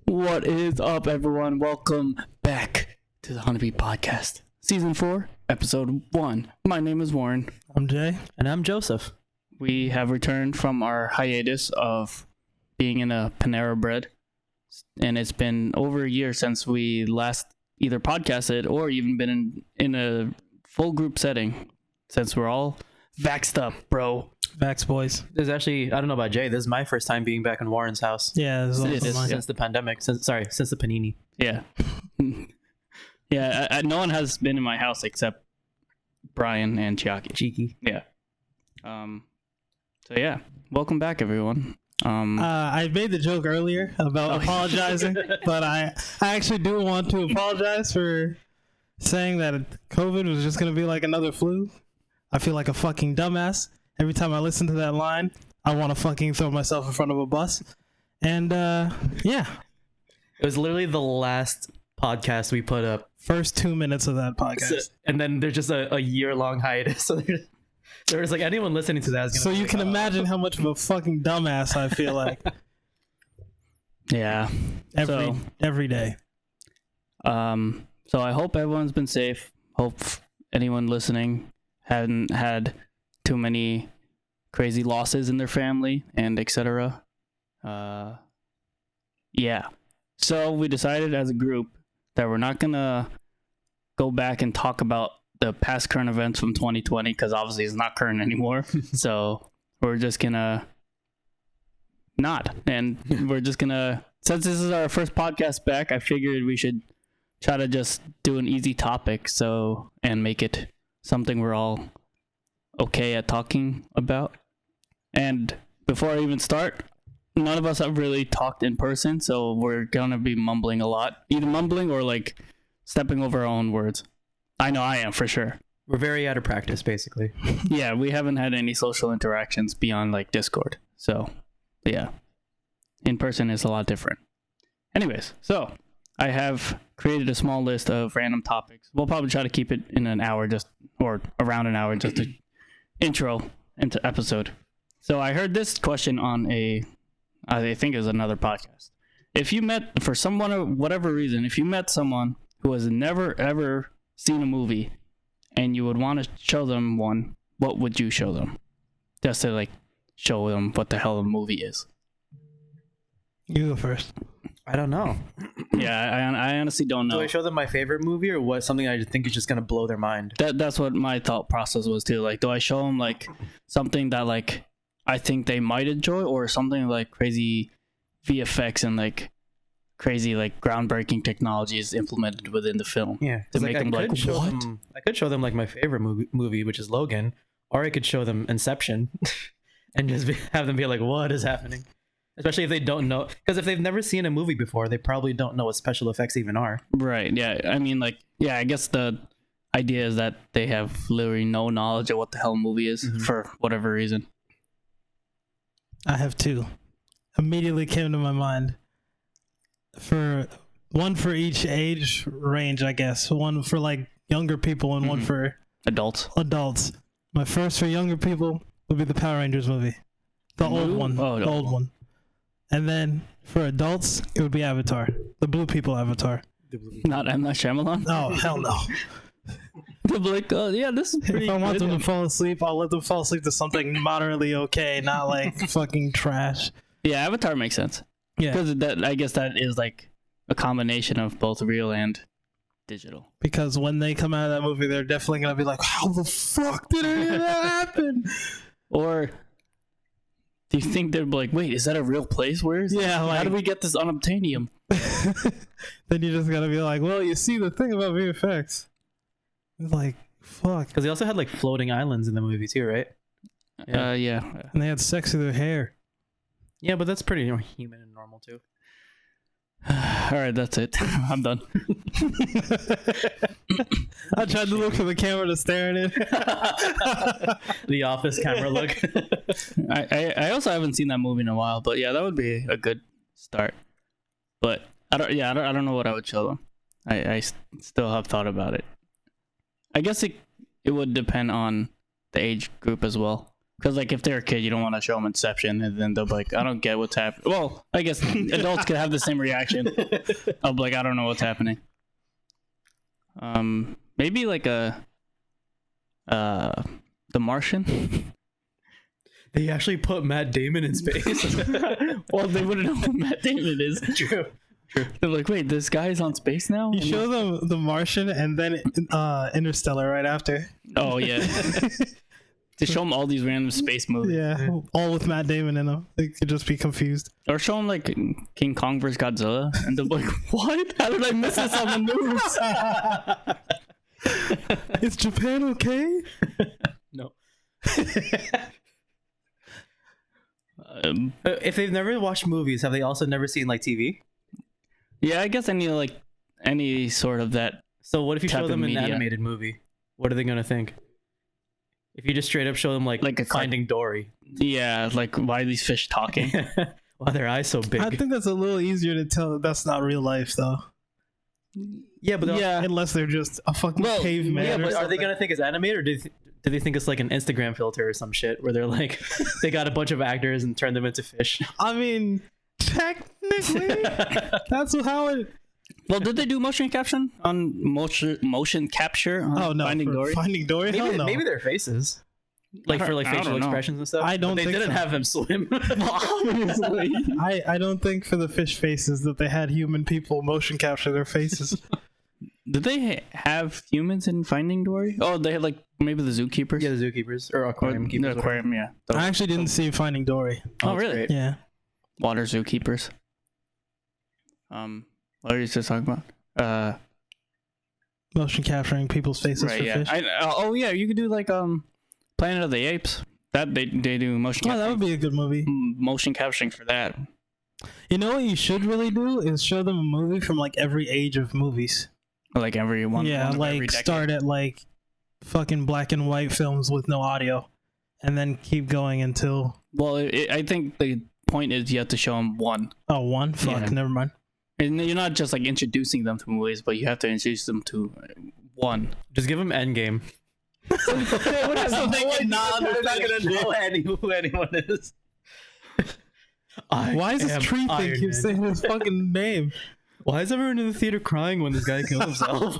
What is up, everyone? Welcome back to the Honeybee Podcast, Season 4, Episode 1. My name is Warren. I'm Jay. And I'm Joseph. We have returned from our hiatus of being in a Panera bread, and it's been over a year since we last either podcasted or even been in a full group setting, since we're all vaxxed up, bro. Vax boys. This is actually, I don't know about Jay, this is my first time being back in Warren's house. Yeah, this is It also is, mine. Since the pandemic. Since the panini. Yeah. Yeah, no one has been in my house except Brian and Chiaki. Cheeky. Yeah. So yeah, welcome back, everyone. I made the joke earlier about apologizing, but I actually do want to apologize for saying that COVID was just going to be like another flu. I feel like a fucking dumbass. Every time I listen to that line, I want to fucking throw myself in front of a bus. And yeah. It was literally the last podcast we put up. First 2 minutes of that podcast. And then there's just a year-long hiatus. So there's like anyone listening to that is So gonna you can imagine how much of a fucking dumbass I feel like Yeah. every day. So I hope everyone's been safe. Hope anyone listening hadn't had too many crazy losses in their family and etc. Yeah. So we decided as a group that we're not gonna go back and talk about the past current events from 2020 because obviously it's not current anymore. So we're just gonna not, and we're just gonna, since this is our first podcast back, I figured we should try to just do an easy topic and make it something we're all okay at talking about. And before I even start, none of us have really talked in person, so we're gonna be mumbling a lot, either mumbling or like stepping over our own words. I know I am for sure. We're very out of practice, basically. Yeah, we haven't had any social interactions beyond like Discord, so yeah, in person is a lot different. Anyways, so I have created a small list of random topics. We'll probably try to keep it in an hour, or around an hour, just to intro into episode. So I heard this question on I think it was another podcast. If you met, for someone or whatever reason, if you met someone who has never ever seen a movie and you would want to show them one, what would you show them? Just to like show them what the hell a movie is. You go first. I don't know. Yeah, I honestly don't know. Do I show them my favorite movie or what? Something I think is just gonna blow their mind? That's what my thought process was too. Like, do I show them like something that like I think they might enjoy, or something like crazy VFX and like crazy like groundbreaking technology is implemented within the film? Yeah, to make them like, what? I could show them like my favorite movie, which is Logan, or I could show them Inception, and just have them be like, "What is happening?" Especially if they don't know, because if they've never seen a movie before, they probably don't know what special effects even are. Right. Yeah. I mean, like, yeah. I guess the idea is that they have literally no knowledge of what the hell a movie is for whatever reason. I have two. Immediately came to my mind. For one for each age range, I guess. One for like younger people and one for Adults. My first for younger people would be the Power Rangers movie. The old one. Oh, the old one. And then for adults, it would be Avatar. The Blue People Avatar. Not M. Night Shyamalan. Oh, hell no. They'll be like, oh, yeah, this is pretty If I want good. them to fall asleep, I'll let them fall asleep to something moderately okay, not like fucking trash. Yeah, Avatar makes sense. Yeah. Because I guess that is like a combination of both real and digital. Because when they come out of that movie, they're definitely going to be like, how the fuck did any of that happen? Or do you think they're like, wait, is that a real place? Where is Yeah, it? like, How do we get this unobtainium? Then you just got to be like, well, you see, the thing about VFX. It's like, fuck. Because they also had like floating islands in the movie too, right? Yeah. And they had sex with their hair. Yeah, but that's pretty human and normal too. All right, that's it. I'm done. I tried to look for the camera to stare at it. The Office camera look. I also haven't seen that movie in a while, but yeah, that would be a good start. But I don't know what I would show them. I still have thought about it. I guess it would depend on the age group as well. Because like if they're a kid, you don't want to show them Inception, and then they'll be like, I don't get what's happening. Well, I guess adults could have the same reaction of like, I don't know what's happening. Maybe like The Martian. They actually put Matt Damon in space. Well, they wouldn't know who Matt Damon is. True. They're like, wait, this guy's on space now? You show them The Martian and then Interstellar right after. Oh yeah. To show them all these random space movies. Yeah, all with Matt Damon in them. They could just be confused. Or show them like King Kong vs. Godzilla, and they're like, what? How did I miss this on the news? Is Japan okay? No. Um, If they've never watched movies, have they also never seen like TV? yeah, I guess any sort of that. So what if you Type show of them an media. animated movie? What are they gonna think? If you just straight up show them like Like a Finding Dory. Yeah, like why are these fish talking? Why are their eyes so big? I think that's a little easier to tell that that's not real life, though. Yeah, but Yeah. Unless they're just a fucking Well, caveman. yeah, or but are they something. gonna think it's animated, or do they think it's like an Instagram filter or some shit where they're like they got a bunch of actors and turned them into fish? I mean, technically, that's how it. Well, did they do motion capture on motion capture on Oh no, Finding for Dory? Finding Dory. Hell Maybe, no. maybe their faces, like for like I don't facial know. expressions and stuff. I don't But they think didn't so. have him swim. Obviously. I don't think for the fish faces that they had human people motion capture their faces. Did they have humans in Finding Dory? Oh, they had like maybe the zookeepers. Yeah, the zookeepers or Or aquarium the keepers. aquarium, yeah. I actually didn't see Finding Dory. Oh, that's really? great. Yeah. Water zookeepers. What are you just talking about? Motion capturing people's faces Right, for yeah. fish. Oh yeah, you could do like Planet of the Apes. That they do motion Oh, capturing. that would be a good movie. Motion capturing for that. You know what you should really do is show them a movie from like every age of movies. Like every one. Yeah, one of every like decade. start at like fucking black and white films with no audio, and then keep going until Well, I think the point is you have to show them one, one. Fuck, Yeah. never mind. and you're not just like introducing them to movies, but you have to introduce them to one. Just give them Endgame. They would have So they cannot They're not gonna know who anyone is. Why is this am tree thing Iron keep Man. saying his fucking name? Why is everyone in the theater crying when this guy killed himself?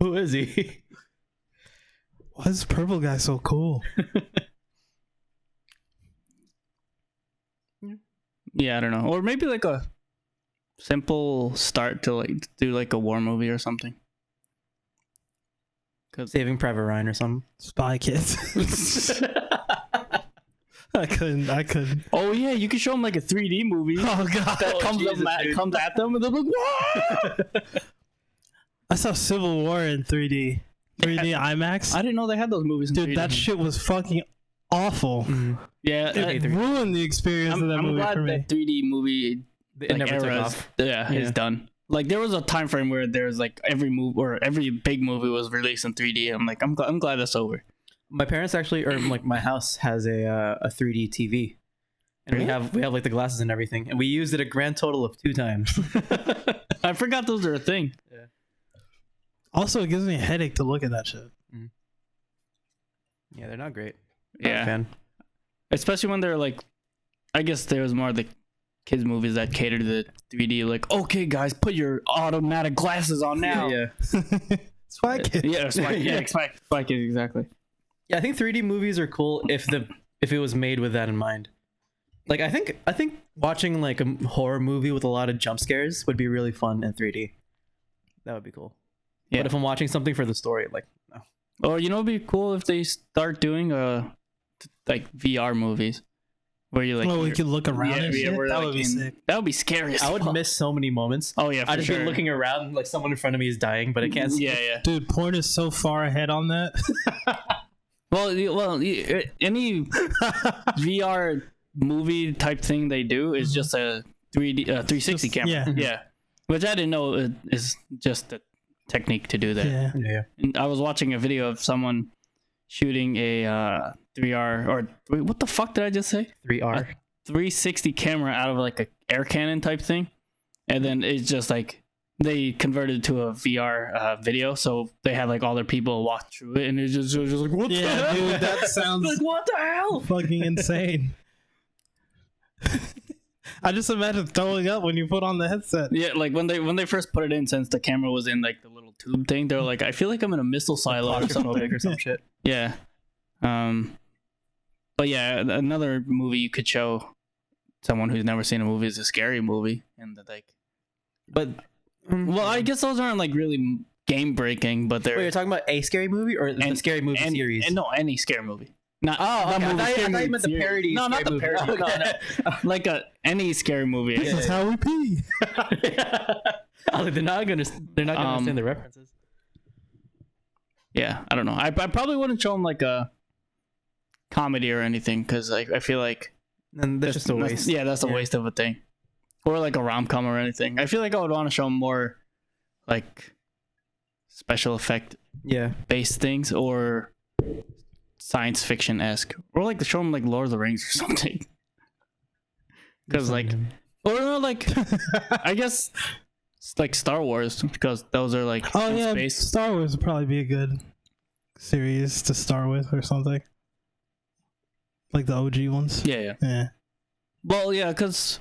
Who is he? Why is this purple guy so cool? Yeah, I don't know, or maybe like a simple start to like do like a war movie or something. Saving Private Ryan or something. Spy Kids. I couldn't. Oh yeah, you can show them like a 3D movie Oh god. that comes Jesus, dude. comes at them, and they're like, "What?" I saw Civil War in 3D. 3D IMAX. I didn't know they had those movies. In Dude, 3D. that shit was fucking awful. Yeah, It ruined the experience of that I'm movie glad for me. that 3D movie It never took era off. is Yeah. done. Like there was a time frame where there's like every movie or every big movie was released in 3D. I'm like, I'm glad that's over. My parents actually, or like my house has a 3D TV, and Really? we have like the glasses and everything, and we used it a grand total of 2 times. I forgot those are a thing. Also, it gives me a headache to look at that shit. Yeah, they're not great. Not a Yeah, fan. especially when they're like, I guess there was more like kids movies that cater to the 3D. Like, okay, guys, put your automatic glasses on now. Yeah. Spy Kids. Yeah, Spike. Yeah, Spike Kids, exactly. Yeah, I think 3D movies are cool if it was made with that in mind. Like I think watching like a horror movie with a lot of jump scares would be really fun in 3D. That would be cool. Yeah. But if I'm watching something for the story, like no. Or you know, it'd be cool if they start doing like VR movies where you like. Oh, we you're- could look around and shit? where, That like, would be in- sick. That would be scary. As I would fuck. miss so many moments. Oh yeah, for I'd just sure. be looking around like someone in front of me is dying, but I can't see. Yeah, yeah. Dude, porn is so far ahead on that. Well, any VR movie type thing they do is just a 360 camera. Yeah. Yeah, which I didn't know is just a technique to do that. Yeah. Yeah. And I was watching a video of someone shooting a 3R or wait, what the fuck did I just say? 3R. 360 camera out of like a air cannon type thing, and then it's just like they converted to a VR video, so they had like all their people walk through it, and it was just like, what the hell? Dude, that sounds like, what the hell? fucking insane. I just imagine throwing up when you put on the headset. Yeah, like when they first put it in, since the camera was in like the little tube thing, they were like, I feel like I'm in a missile silo or something. Or some shit. Yeah. But yeah, another movie you could show someone who's never seen a movie is a scary movie, and that like, but well, I guess those aren't like really game breaking, but they're. Wait, you're talking about a scary movie or the scary movie series? And no, any scary movie. Not okay. movie, I thought you meant the parody. No, not the movie. parody. Okay. No. Like any scary movie. This is how we pee. They're not gonna understand the references. Yeah, I don't know. I probably wouldn't show them like a comedy or anything, because like I feel like And that's just a waste. Yeah, that's a waste of a thing. Or like a rom-com or anything. I feel like I would want to show them more like special effect based things, or science fiction-esque, or like to show them like Lord of the Rings or something. Because like, or no, like I guess like Star Wars, because those are like space. Star Wars would probably be a good series to start with or something, like the OG ones. Yeah. Well, yeah, because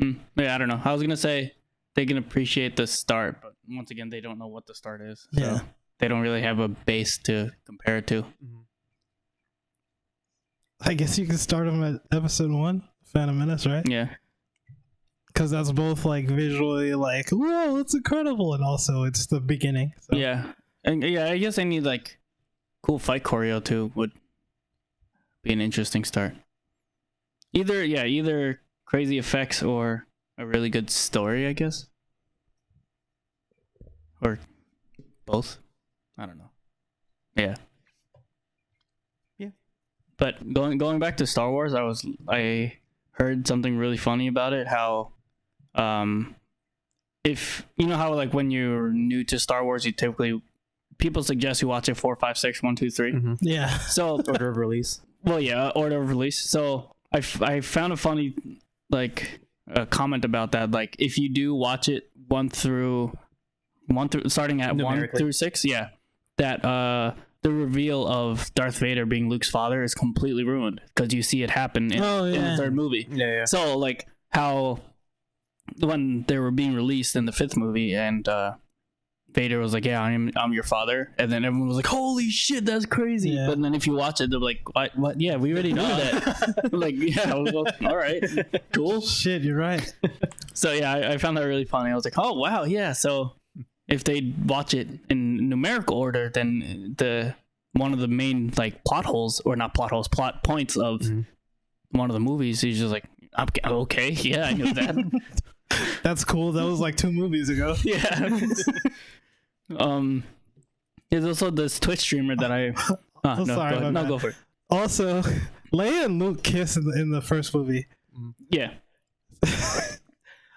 I don't know. I was gonna say they can appreciate the start, but once again, they don't know what the start is. So they don't really have a base to compare it to. I guess you can start them at episode 1, Phantom Menace, right? Yeah. Because that's both like visually like, whoa, it's incredible, and also it's the beginning. So. Yeah, and I guess I need like cool fight choreo too. Would be an interesting start. Either crazy effects or a really good story, I guess, or both. I don't know. Yeah. But going back to Star Wars, I heard something really funny about it. How, if you know how like when you're new to Star Wars, you typically people suggest you watch it 4, 5, 6, 1, 2, 3. Mm-hmm. Yeah. So order of release. Well, yeah, order of release. So I found a funny like comment about that. Like if you do watch it 1 through starting at 1 through 6, that the reveal of Darth Vader being Luke's father is completely ruined, because you see it happen in the third movie. Yeah. So like how when they were being released in the 5th movie, and Vader was like, "Yeah, I'm your father," and then everyone was like, "Holy shit, that's crazy!" Yeah. But then if you watch it, they're like, "What? Yeah, we already knew that." Like, yeah, well, all right, cool. Shit, you're right. So yeah, I found that really funny. I was like, "Oh wow, yeah." So if they watch it in numerical order, then one of the main like plot points of one of the movies, he's just like, okay, yeah, I knew that. That's cool. That was like 2 movies ago. Yeah. There's also this Twitch streamer that I. Go for it. Also, Leia and Luke kiss in the first movie. Yeah.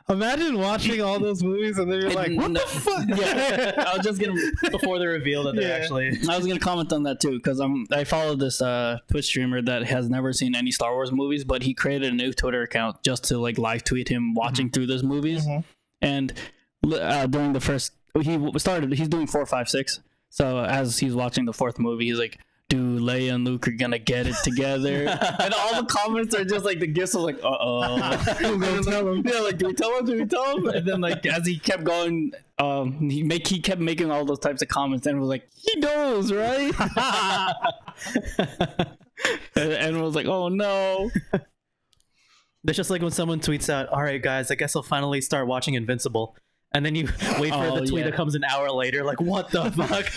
Imagine watching all those movies and then you're like, what the fuck? Yeah, I was just gonna Before the reveal that they're actually. I was gonna comment on that too, because I follow this Twitch streamer that has never seen any Star Wars movies, but he created a new Twitter account just to like live tweet him watching through those movies. And during the first, he's doing 4, 5, 6. So as he's watching the 4th movie, he's like, dude, Leia and Luke are gonna get it together. And all the comments are just like, the gifts are like, I'm gonna tell him. Yeah, like, do we tell him? And then like as he kept going, he kept making all those types of comments, and was like, he knows, right? and was like, oh no. That's just like when someone tweets out, "All right, guys, I guess I'll finally start watching Invincible," and then you wait for the tweet that comes an hour later. Like, what the fuck?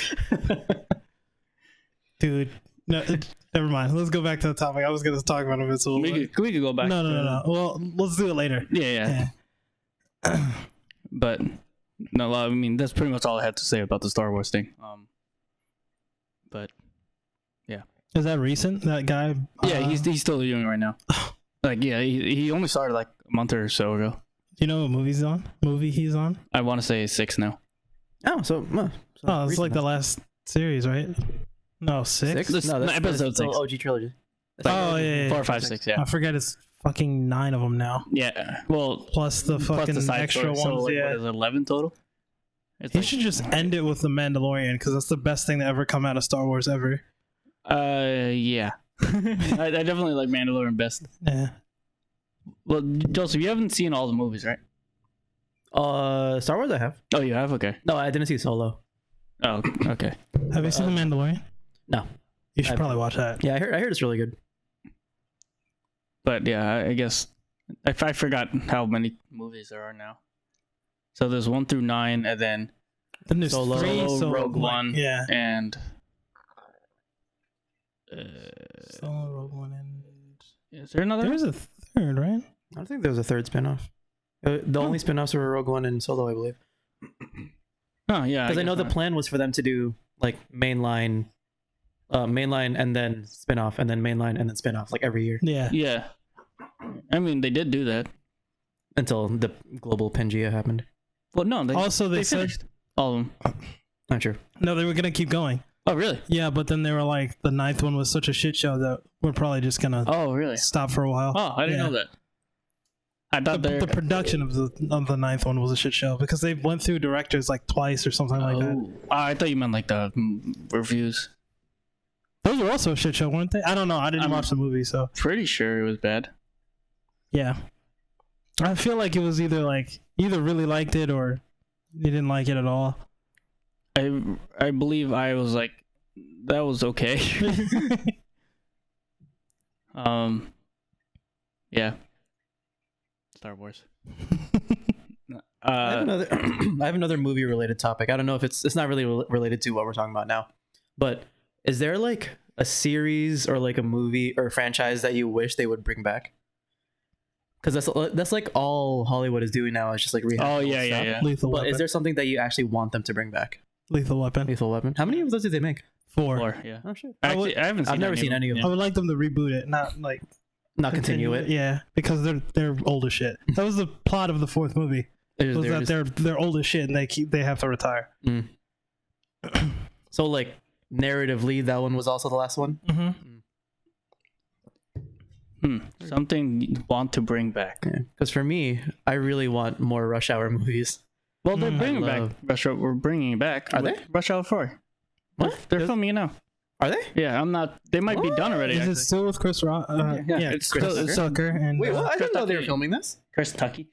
Dude, no, never mind. Let's go back to the topic. I was going to talk about Invincible. We could go back. No. Well, let's do it later. Yeah. But no, I mean, that's pretty much all I had to say about the Star Wars thing. But yeah. Is that recent? That guy? Yeah, he's still doing it right now. Like, yeah, he only started like a month or so ago. Do you know what movie he's on? I want to say 6 now. Oh, so it's like the last series, right? No, 6? No, that's episode 6. OG trilogy. Yeah. 4, 5, 6, yeah. I forget his fucking 9 of them now. Yeah. Well, Plus the fucking the side extra story. ones. So, like, Yeah. what is it, 11 total? It's He like- should just end it with the Mandalorian because that's the best thing to ever come out of Star Wars ever. Yeah. I definitely like Mandalorian best. Yeah. Well, Joseph, you haven't seen all the movies, right? Star Wars I have. Oh, you have? Okay. No, I didn't see Solo. Oh, okay. Have you seen the Mandalorian? No. You should I've- probably watch that. Yeah, I heard it's really good. But yeah, I guess I forgot how many movies there are now. So there's 1 through 9, and then Then there's Solo, 3, so Rogue One, Yeah. and Solo, Rogue One, and is there another? there's a third, right? I don't think there was a third spin-off. The only spin-offs were Rogue One and Solo, I believe. Oh yeah, Because I know guess the not. plan was for them to do like mainline and then spin-off, and then mainline and then spin-off like every year Yeah. Yeah, I mean they did do that. until the global Pangea happened. Well, no, they Also, they said finished all of them. Not true. no, they were gonna keep going. Oh really? Yeah, but then they were like, the 9th one was such a shit show that we're probably just gonna Oh really? stop for a while. Oh, I didn't Yeah. know that. I thought The production of the 9th one was a shit show because they went through directors like twice or something like that. Oh, I thought you meant like the reviews. Those were also a shit show, weren't they? I don't know. I didn't I'm- watch the movie, so Pretty sure it was bad. yeah. I feel like it was either really liked it or you didn't like it at all. I believe I was like, that was okay. Yeah. Star Wars. I have another I have another movie related topic. I don't know if it's not really related to what we're talking about now. But is there like a series or like a movie or a franchise that you wish they would bring back? Because that's like all Hollywood is doing now is just like rehashing Oh old yeah, yeah, stuff. yeah. Lethal But Weapon. is there something that you actually want them to bring back? Lethal Weapon. Lethal Weapon. How many of those did they make? 4. Or yeah. Oh shit. Actually, I haven't seen. I've never seen any of I them. would like them to reboot it, not like Not continue it. Yeah, because they're old as shit. That was the plot of the 4th movie. They're Was that just- they're old as shit and they have to retire. Mm. So like narratively, that one was also the last one. Something you want to bring back. Yeah. Because for me, I really want more Rush Hour movies. Well, they're Mm, bringing I back love- Rush Hour. We're bringing it back. Are with they? Rush Hour 4? What? They're Does- filming it now. Are they? Yeah, I'm not. They might be done already. Is Actually. it still with Chris Rock? Yeah, It's Chris still Tucker. Tucker and Wait, what? I didn't know they were Tucky. filming this. Chris Tucky.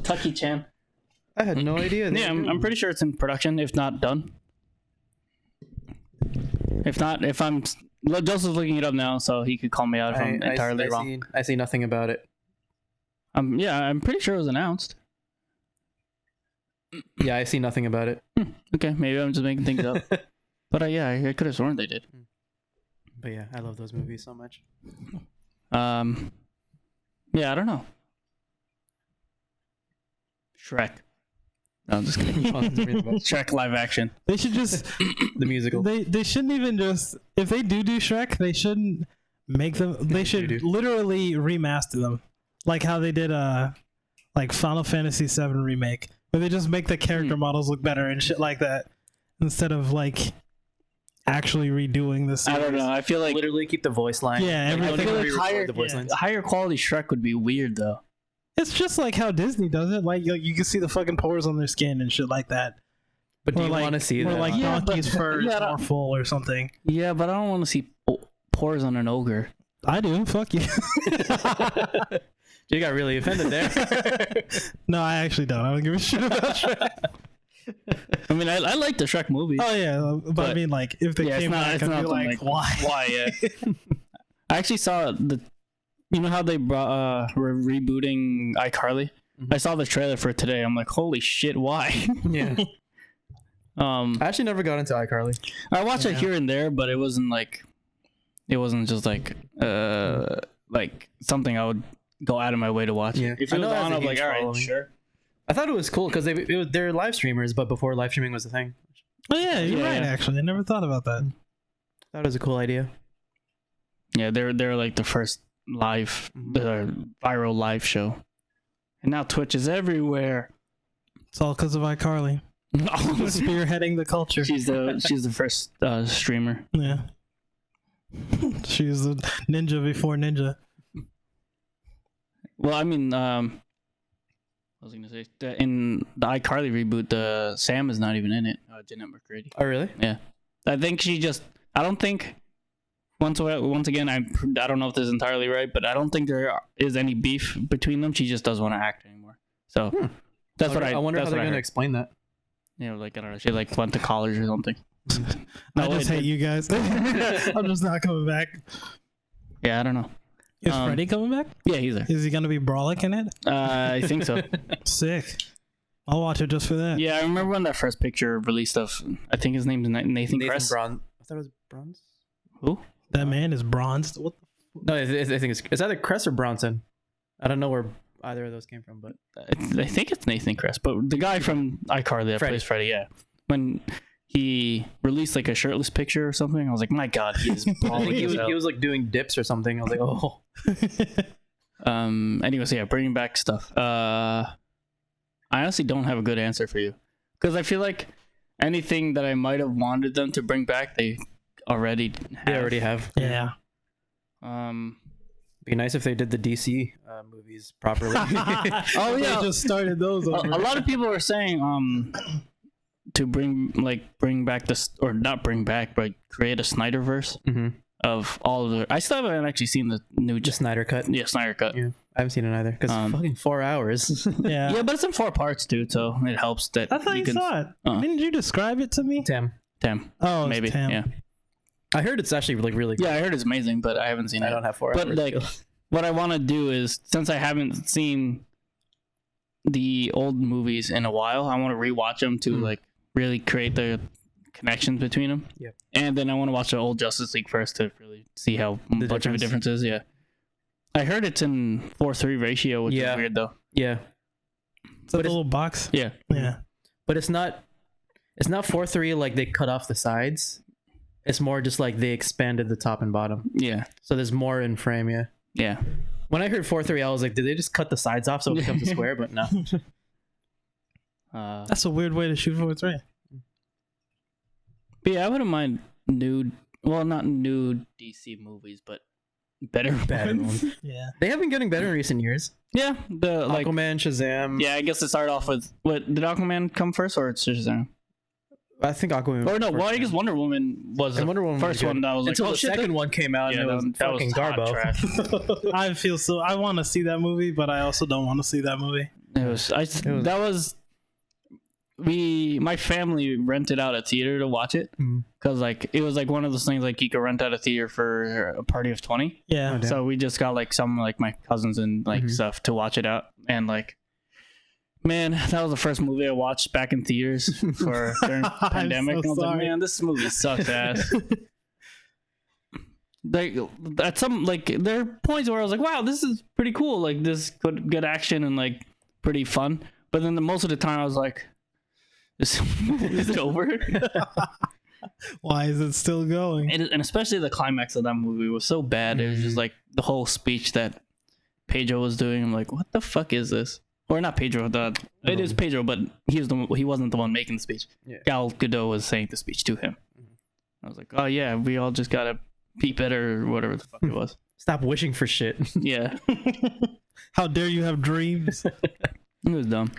Tucky Chan. I had no idea. Yeah, I'm pretty sure it's in production, if not done. If not, if I'm Joseph's looking it up now, so he could call me out if I'm entirely wrong. I see nothing about it. Yeah, I'm pretty sure it was announced. Yeah, I see nothing about it. Okay, maybe I'm just making things up. But yeah, I could have sworn they did. But yeah, I love those movies so much. Yeah, I don't know. Shrek. No, I'm just kidding. Shrek live action. they should just The musical. they shouldn't even just if they do Shrek, they shouldn't make them. They should literally remaster them, like how they did like Final Fantasy VII remake, where they just make the character models look better and shit like that, instead of like actually redoing this. I don't know. I feel like Literally keep the voice line. Yeah, Like, everything- don't I feel even like re-record higher, the voice lines. higher quality Shrek would be weird though. It's just like how Disney does it. Like you can see the fucking pores on their skin and shit like that. But do Or you like, want to see or that? like Yeah, Donkey's but- fur is yeah, more full or something. Yeah, but I don't want to see pores on an ogre. I do. Fuck you. You got really offended there. No, I actually don't. I don't give a shit about Shrek. I mean, I like the Shrek movie. Oh yeah, but I mean, like if they Yeah, came back, I'd be like, why? Why? Yeah. I actually saw you know how they brought were rebooting iCarly. I saw the trailer for it today. I'm like, holy shit, why? Yeah. I actually never got into iCarly. I watched it here and there, but it wasn't just like something I would go out of my way to watch. Yeah. If I it was know it has on, a I'm like, huge all right, following. sure. I thought it was cool because they're live streamers, but before live streaming was a thing. Oh yeah, you're Yeah, right. yeah. Actually, I never thought about that. That was a cool idea. Yeah, they're like the first viral live show, and now Twitch is everywhere. It's all because of iCarly spearheading the culture. She's the first streamer. Yeah, she was the ninja before ninja. Well, I mean, what was I gonna say? In the iCarly reboot, Sam is not even in it. Jeanette McCready. Oh, really? Yeah, I think she just. I don't think. Once again, I don't know if this is entirely right, but I don't think there is any beef between them. She just doesn't want to act anymore. So that's what I. I wonder how they're gonna explain that. You know, like I don't know. She like went to college or something. I just hate you guys. I'm just not coming back. Yeah, I don't know. Is Freddy coming back? Yeah, he's there. Is he gonna be Brawlick in it? I think so. Sick. I'll watch it just for that. Yeah, I remember when that first picture released of. I think his name's Nathan Kress. Bronze. I thought it was Bronze. Who? That man is bronzed. What? No, I think it's either Kress or Bronson. I don't know where either of those came from, but I think it's Nathan Kress, but the guy from iCarly that plays Freddy, yeah. When he released like a shirtless picture or something, I was like, my God, he is balding. he was like doing dips or something. I was like, oh. Anyways, yeah, bringing back stuff. I honestly don't have a good answer for you because I feel like anything that I might have wanted them to bring back, they already have. Yeah. Be nice if they did the DC movies properly. Oh yeah, they just started those. A lot of people are saying to bring back this, or not bring back, but create a Snyderverse of all of the. I still haven't actually seen the new Snyder cut. Yeah, Snyder cut. Yeah, I haven't seen it either because fucking 4 hours. Yeah. Yeah, but it's in 4 parts too, so it helps that. I thought you saw it. Didn't you describe it to me? Tam. Oh, maybe. Tam. Yeah. I heard it's actually like really good. Yeah, I heard it's amazing, but I haven't seen it. I don't have 4 but hours. Like, what I want to do is, since I haven't seen the old movies in a while, I want to rewatch them to like really create the connections between them. Yep. And then I want to watch the old Justice League first to really see how much of a difference is. Yeah. I heard it's in 4:3 ratio, which is weird though. Yeah. It's a little box. Yeah. Yeah. But it's not 4:3 like they cut off the sides. It's more just like they expanded the top and bottom. Yeah. So there's more in frame, yeah. Yeah. When I heard 4:3, I was like, did they just cut the sides off so it becomes a square? But no. That's a weird way to shoot 4:3. But yeah, I wouldn't mind not new DC movies, but better ones. Yeah. They have been getting better in recent years. Yeah, the like Aquaman, Shazam. Yeah, I guess it started off with what did Aquaman come first or it's Shazam? I think Aquaman. Or no, well, I guess Wonder Woman was the first one that was like, until oh the shit, second one came out and it was that fucking hot garbo. trash. I want to see that movie, but I also don't want to see that movie. My family rented out a theater to watch it because like it was like one of those things like you could rent out a theater for a party of 20. Yeah. So we just got like some like my cousins and like stuff to watch it out, and like, man, that was the first movie I watched back in theaters for during the pandemic. so I was like, sorry. man, this movie sucks ass. Like at some like there are points where I was like, wow, this is pretty cool. Like this good action and like pretty fun. But then most of the time I was like, is it over? Why is it still going? And especially the climax of that movie was so bad. It was just like the whole speech that Pedro was doing. I'm like, what the fuck is this? Or not Pedro. It is Pedro, but he wasn't the one making the speech. Yeah. Gal Gadot was saying the speech to him. I was like, oh yeah, we all just gotta be better or whatever the fuck it was. Stop wishing for shit. Yeah. How dare you have dreams? It was dumb.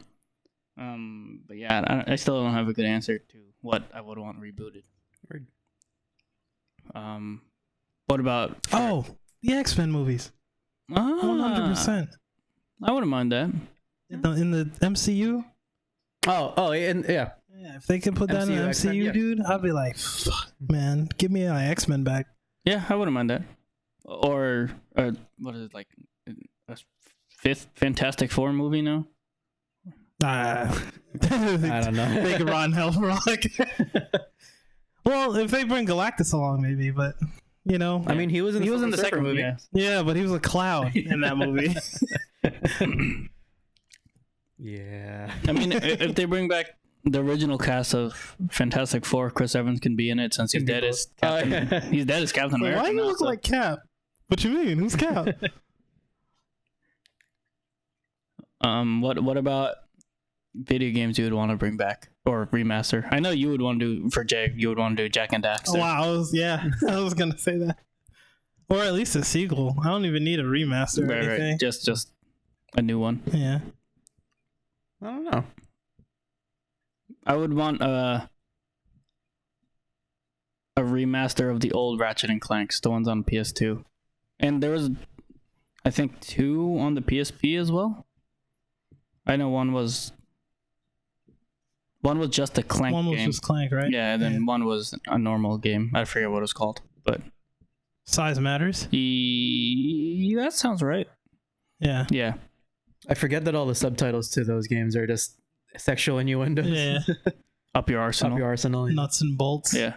But yeah, I still don't have a good answer to what I would want rebooted. What about? Oh, the X-Men movies. 100%. I wouldn't mind that. In the MCU. Oh, and yeah. Yeah, if they can put that in the X-Men, MCU, yeah. dude, I'd be like, fuck, man, give me my X-Men back. Yeah, I wouldn't mind that. Or what is it, like a fifth Fantastic Four movie now? I don't know. They could rot in hell for Well, if they bring Galactus along, maybe, but you know, I mean, he was in the second movie. Yeah. yeah, but he was a cloud in that movie. Yeah. I mean, if they bring back the original cast of Fantastic Four, Chris Evans can be in it since he's dead as Captain. He's dead as Captain America. Why do you now, look so- like Cap? What you mean? Who's Cap? What about video games you would want to bring back or remaster? I know you would want to do for Jay. You would want to do Jack and Daxter. Oh, wow, I was gonna say that, or at least a sequel. I don't even need a remaster or Right. anything. Just A new one. Yeah. I don't know. I would want a remaster of the old Ratchet and Clanks, the ones on PS2. And there was, I think, 2 on the PSP as well. I know one was just a Clank One was game. just Clank, right? Yeah, and then one was a normal game. I forget what it was called, but Size matters. that sounds right. Yeah. Yeah. I forget that all the subtitles to those games are just sexual innuendos. Yeah. Up your arsenal. Up your arsenal. Nuts and bolts. Yeah.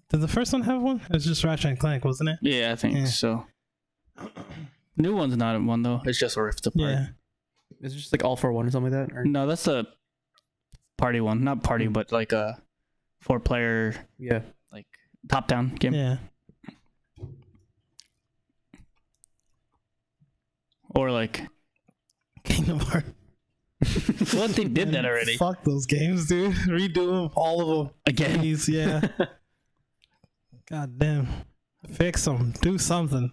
Did the first one have one? It was just Ratchet and Clank, wasn't it? Yeah, I think Yeah. so. New one's not one though. It's just a Rift Apart. Yeah. Is it just like all for one or something like that? Or? No, that's a party one. Not party, but like a 4-player Yeah. like top-down game. Yeah. Or like Kingdom Hearts. what they did that already. Fuck those games, dude. Redo them, all of them. Again. Please, yeah. God damn. Fix them. Do something.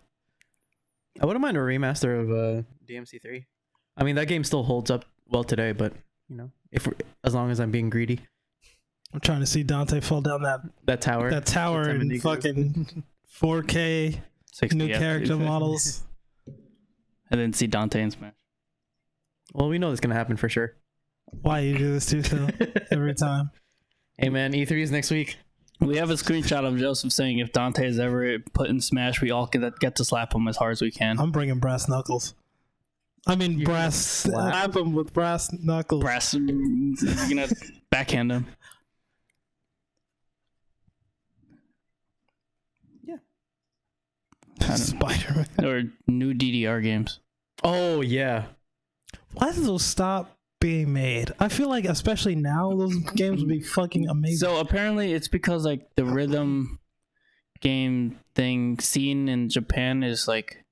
I wouldn't mind a remaster of DMC3. I mean, that game still holds up well today, but you know, as long as I'm being greedy. I'm trying to see Dante fall down That tower. that tower Time in and fucking 4K 60 new FPS. character models. And then see Dante in Smash. Well, we know it's gonna happen for sure. Why you do this to yourself every time? Hey man, E3 is next week. We have a screenshot of Joseph saying if Dante is ever put in Smash, we all get to slap him as hard as we can. I'm bringing brass knuckles. I mean, You're brass. slap. Slap him with brass knuckles. Brass, you're gonna backhand him. Spider-Man. Or new DDR games. Oh yeah. Why did those stop being made? I feel like, especially now, those games would be fucking amazing. So apparently it's because like the rhythm game thing scene in Japan is like,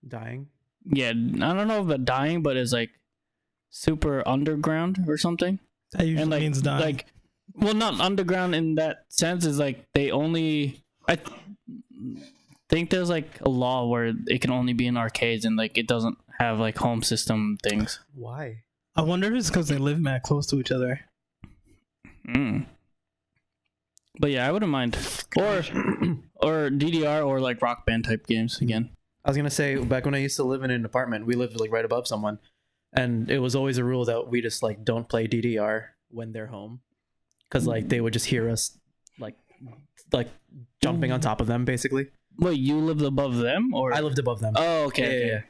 Dying. yeah, I don't know about dying, but it's like super underground or something. That usually And like, means dying. like, well, not underground in that sense. Is like they only. I think there's like a law where it can only be in arcades and like it doesn't have like home system things. Why? I wonder if it's because they live mad close to each other. But yeah, I wouldn't mind. Or DDR or like Rock Band type games again. I was gonna say, back when I used to live in an apartment, we lived like right above someone, and it was always a rule that we just like don't play DDR when they're home, because like they would just hear us like jumping on top of them basically. Wait, you lived above them or? I lived above them. Oh, okay. Yeah.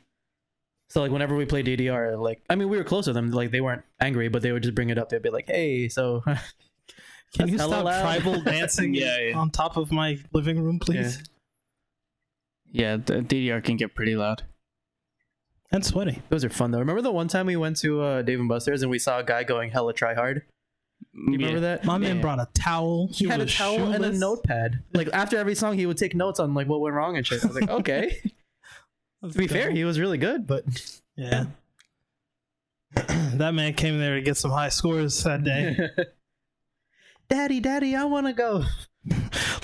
So like whenever we played DDR, like I mean we were close to them, like they weren't angry, but they would just bring it up. They'd be like, "Hey, so Can you That's hella stop loud. tribal dancing Yeah. on top of my living room, please? Yeah, the DDR can get pretty loud. And sweaty. those are fun though." Remember the one time we went to Dave and Buster's and we saw a guy going hella try hard? You remember that? My man Yeah. brought a towel. He had a was towel and a shoeless. notepad. Like after every song, he would take notes on like what went wrong and shit. I was like, okay. Let's To be go. fair, he was really good, but Yeah. That man came there to get some high scores that day. Daddy, I want to go.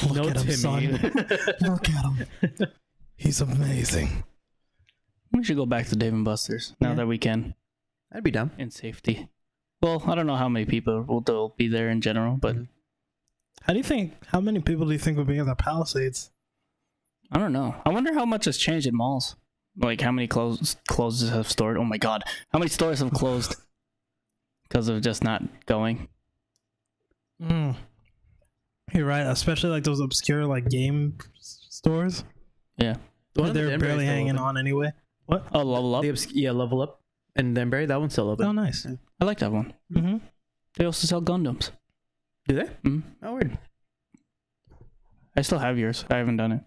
Look No, at him, son. Look at him. He's amazing. We should go back to Dave and Buster's now Yeah. that we can I'd be down. in safety. Well, I don't know how many people will be there in general, but How many people do you think would be in the Palisades? I don't know. I wonder how much has changed in malls. Like how many closes have stored? Oh my god, how many stores have closed because of just not going? You're right, especially like those obscure like game stores. Yeah. The one in They're Denver is barely still hanging open. on anyway. What? Oh, Level Up. Yeah, Level Up. And Denver, that one's still open. Oh, nice. I like that one. Mm-hmm. They also sell Gundams. Do they? Mm. Oh, weird. I still have yours. I haven't done it.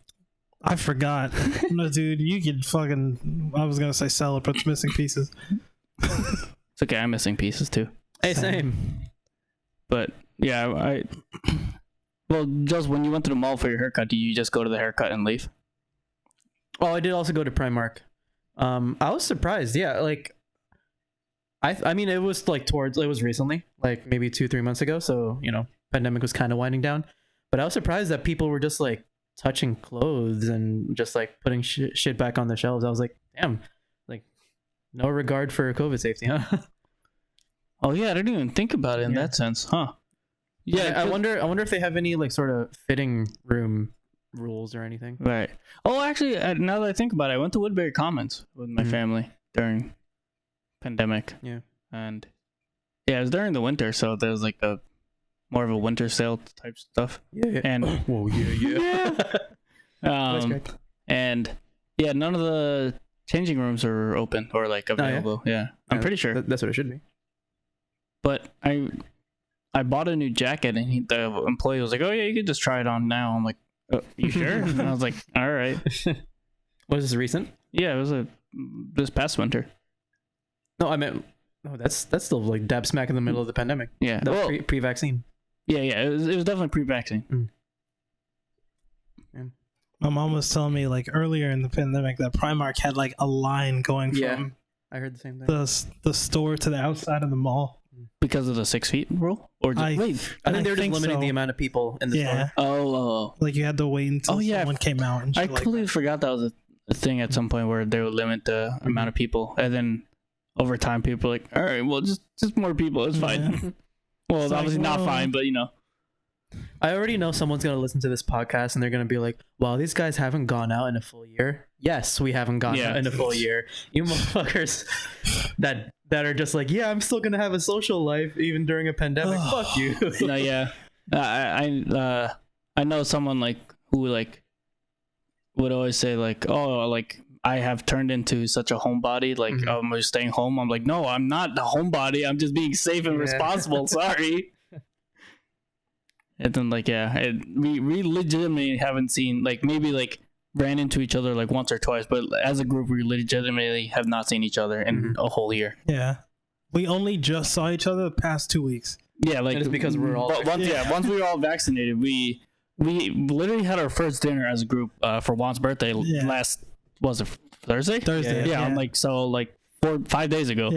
I forgot. No, dude, you could fucking. I was gonna say sell it, but it's missing pieces. It's okay. I'm missing pieces too. Hey, Same. same. But yeah, well, just when you went to the mall for your haircut, do you just go to the haircut and leave? Oh, I did also go to Primark. I was surprised. Yeah, like I mean, it was like it was recently, like maybe 2-3 months ago. So you know, pandemic was kind of winding down. But I was surprised that people were just like touching clothes and just like putting shit back on the shelves. I was like, damn, like No regard for COVID safety, huh? Oh yeah, I didn't even think about it in that sense, huh? Yeah, I wonder if they have any like sort of fitting room rules or anything. Right. Oh, actually, now that I think about it, I went to Woodbury Commons with my family during pandemic. Yeah. And yeah, it was during the winter, so there was like a more of a winter sale type stuff. Yeah. And whoa, yeah. And yeah, none of the changing rooms are open or like available. Yeah. I'm pretty sure. That's what it should be. But I bought a new jacket, and the employee was like, "Oh yeah, you can just try it on now." I'm like, oh, "You sure?" And I was like, "All right." Was this recent? Yeah, it was this past winter. No, I meant. Oh, that's still like dab smack in the middle of the pandemic. Yeah, that was pre-vaccine. Yeah, it was definitely pre-vaccine. My mom was telling me like earlier in the pandemic that Primark had like a line going from I heard the same thing. the store to the outside of the mall Because of the 6 feet rule, or just, I think they're just limiting the amount of people in the store. Oh, like you had to wait until someone came out. And I shit completely like forgot that was a thing at some point where they would limit the amount of people, and then over time people were like, all right, well, just more people, it's fine. Yeah. Well, it's It's obviously like, not well, fine, but you know. I already know someone's gonna listen to this podcast and they're gonna be like, "Wow, these guys haven't gone out in a full year." Yes, we haven't gone out in a full year. You motherfuckers that are just like, "Yeah, I'm still gonna have a social life even during a pandemic." Fuck you. No, yeah. I know someone like who like would always say like, "Oh, like I have turned into such a homebody. Like I'm just staying home." I'm like, "No, I'm not the homebody. I'm just being safe and responsible." Sorry. And then like we legitimately haven't seen, like, maybe like ran into each other like once or twice, but as a group we legitimately have not seen each other in a whole year. Yeah, we only just saw each other the past 2 weeks. Yeah, like it's because we're all once we were all vaccinated, we literally had our first dinner as a group for Juan's birthday last, was it Thursday? Yeah, I'm like, so like 5 days ago.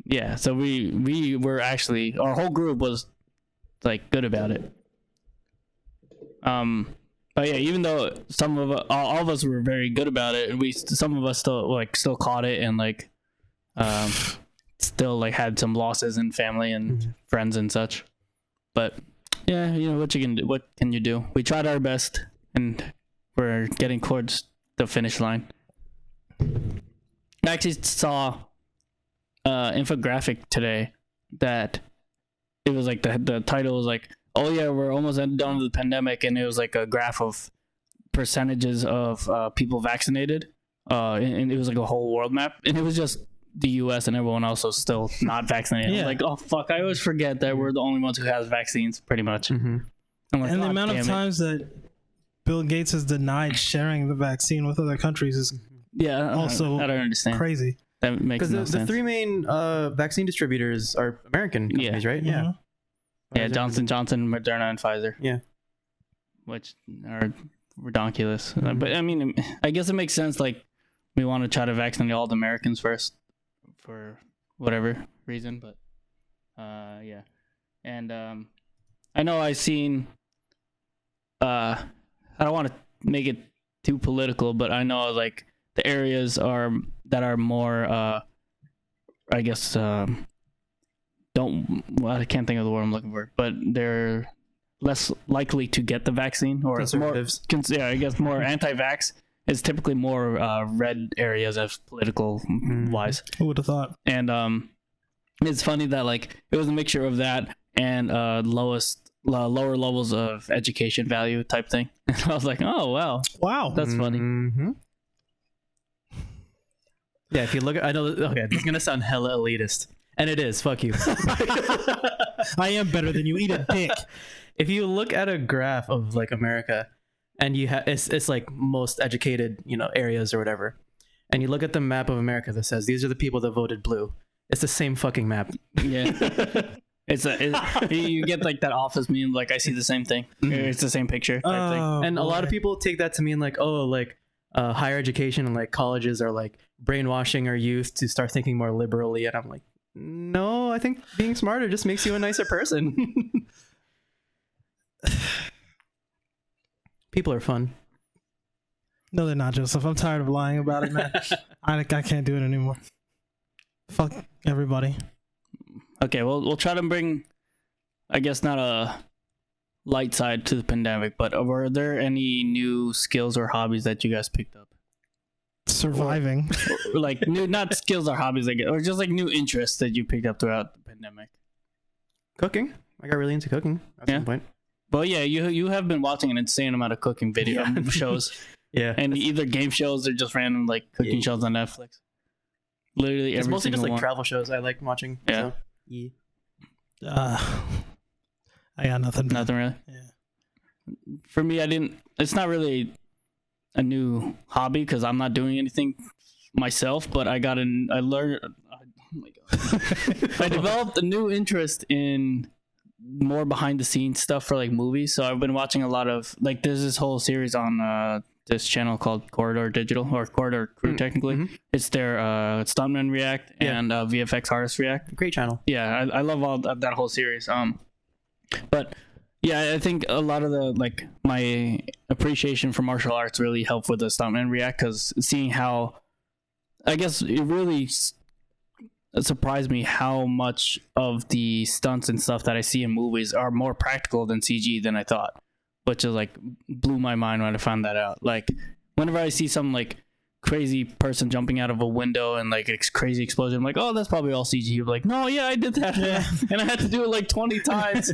Yeah, so we were actually, our whole group was like good about it. But yeah, even though some of all of us were very good about it, some of us still caught it, and like still like had some losses in family and friends and such. But yeah, you know what can you do? We tried our best, and we're getting towards the finish line. I actually saw infographic today that it was like the title was like, "Oh yeah, we're almost done with the pandemic," and it was like a graph of percentages of people vaccinated, and it was like a whole world map, and it was just the U.S. and everyone else was still not vaccinated. I'm like, oh fuck, I always forget that we're the only ones who has vaccines, pretty much. Like, and the amount of times that Bill Gates has denied sharing the vaccine with other countries is also I don't understand. Crazy. That makes no sense. The three main vaccine distributors are American companies, right? Yeah. Yeah, Johnson & Johnson, Moderna, and Pfizer. Yeah. Which are ridiculous. But I mean, I guess it makes sense. Like, we want to try to vaccinate all the Americans first for whatever reason. But yeah. And I know I've seen, I don't want to make it too political, but I know like the areas that are more, I guess, I can't think of the word I'm looking for, but they're less likely to get the vaccine, or conservatives. I guess more anti-vax is typically more red areas as political wise. Who would have thought? And it's funny that like it was a mixture of that and lower levels of education value type thing. And I was like, oh wow, that's funny. Yeah, if you look at, I know, okay, this is gonna sound hella elitist, and it is. Fuck you. I am better than you. Eat a dick. If you look at a graph of like America, and you have it's like most educated, areas or whatever, and you look at the map of America that says these are the people that voted blue. It's the same fucking map. Yeah. You get like that office meme, like I see the same thing. It's the same picture type thing. And a lot of people take that to mean like, oh, like higher education and like colleges are like brainwashing our youth to start thinking more liberally. And I'm like, no, I think being smarter just makes you a nicer person. People are fun. No, they're not, Joseph. I'm tired of lying about it, man. I can't do it anymore. Fuck everybody. Okay, well, we'll try to bring, I guess, not a light side to the pandemic, but were there any new skills or hobbies that you guys picked up? Surviving. Or like new, not skills or hobbies, like, or just like new interests that you picked up throughout the pandemic. Cooking. I got really into cooking at some point. Well, yeah, you have been watching an insane amount of cooking video shows. Yeah. And either game shows or just random like cooking shows on Netflix. Literally It's every mostly just single like one. travel shows I like watching. Yeah. So, yeah. I got nothing. Nothing really. Yeah. For me, it's not really a new hobby because I'm not doing anything myself, but I learned, oh my God. I developed a new interest in more behind the scenes stuff for like movies. So I've been watching a lot of like, there's this whole series on this channel called Corridor Digital or Corridor Crew technically. Mm-hmm. It's their stuntmen react and VFX artists react. Great channel. Yeah, I love all that whole series. But yeah, I think a lot of the like my appreciation for martial arts really helped with the stuntman react because seeing how, I guess it really surprised me how much of the stunts and stuff that I see in movies are more practical than CG than I thought, which is like blew my mind when I found that out. Like whenever I see some like crazy person jumping out of a window and like crazy explosion, I'm like, oh, that's probably all CG. I'm like, no, yeah, I did that. Yeah. And I had to do it like 20 times.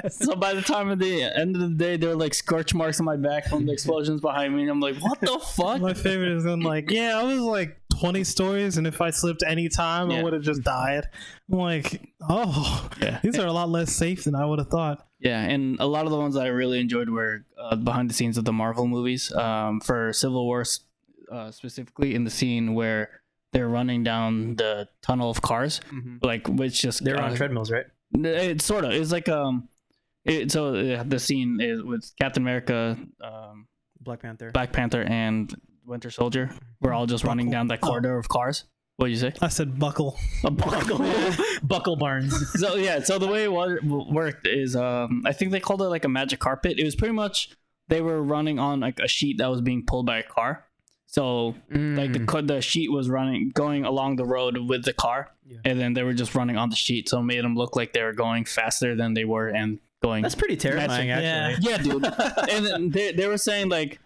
So by the time of the end of the day, there were like scorch marks on my back from the explosions behind me. And I'm like, what the fuck? My favorite is when like, yeah, I was like 20 stories, and if I slipped any time, I would have just died. I'm like, oh, these are a lot less safe than I would have thought. Yeah, and a lot of the ones that I really enjoyed were behind the scenes of the Marvel movies. For Civil War, specifically in the scene where they're running down the tunnel of cars, like which just they're on treadmills, right? It sort of is like the scene is with Captain America, Black Panther, and Winter Soldier. We're all just running down that corridor of cars. What did you say? I said buckle. A buckle. Buckle Barnes. So the way it worked is I think they called it like a magic carpet. It was pretty much they were running on like a sheet that was being pulled by a car. So like the sheet was going along the road with the car, and then they were just running on the sheet. So it made them look like they were going faster than they were and going. That's pretty terrifying, actually. Yeah, dude. And then they were saying like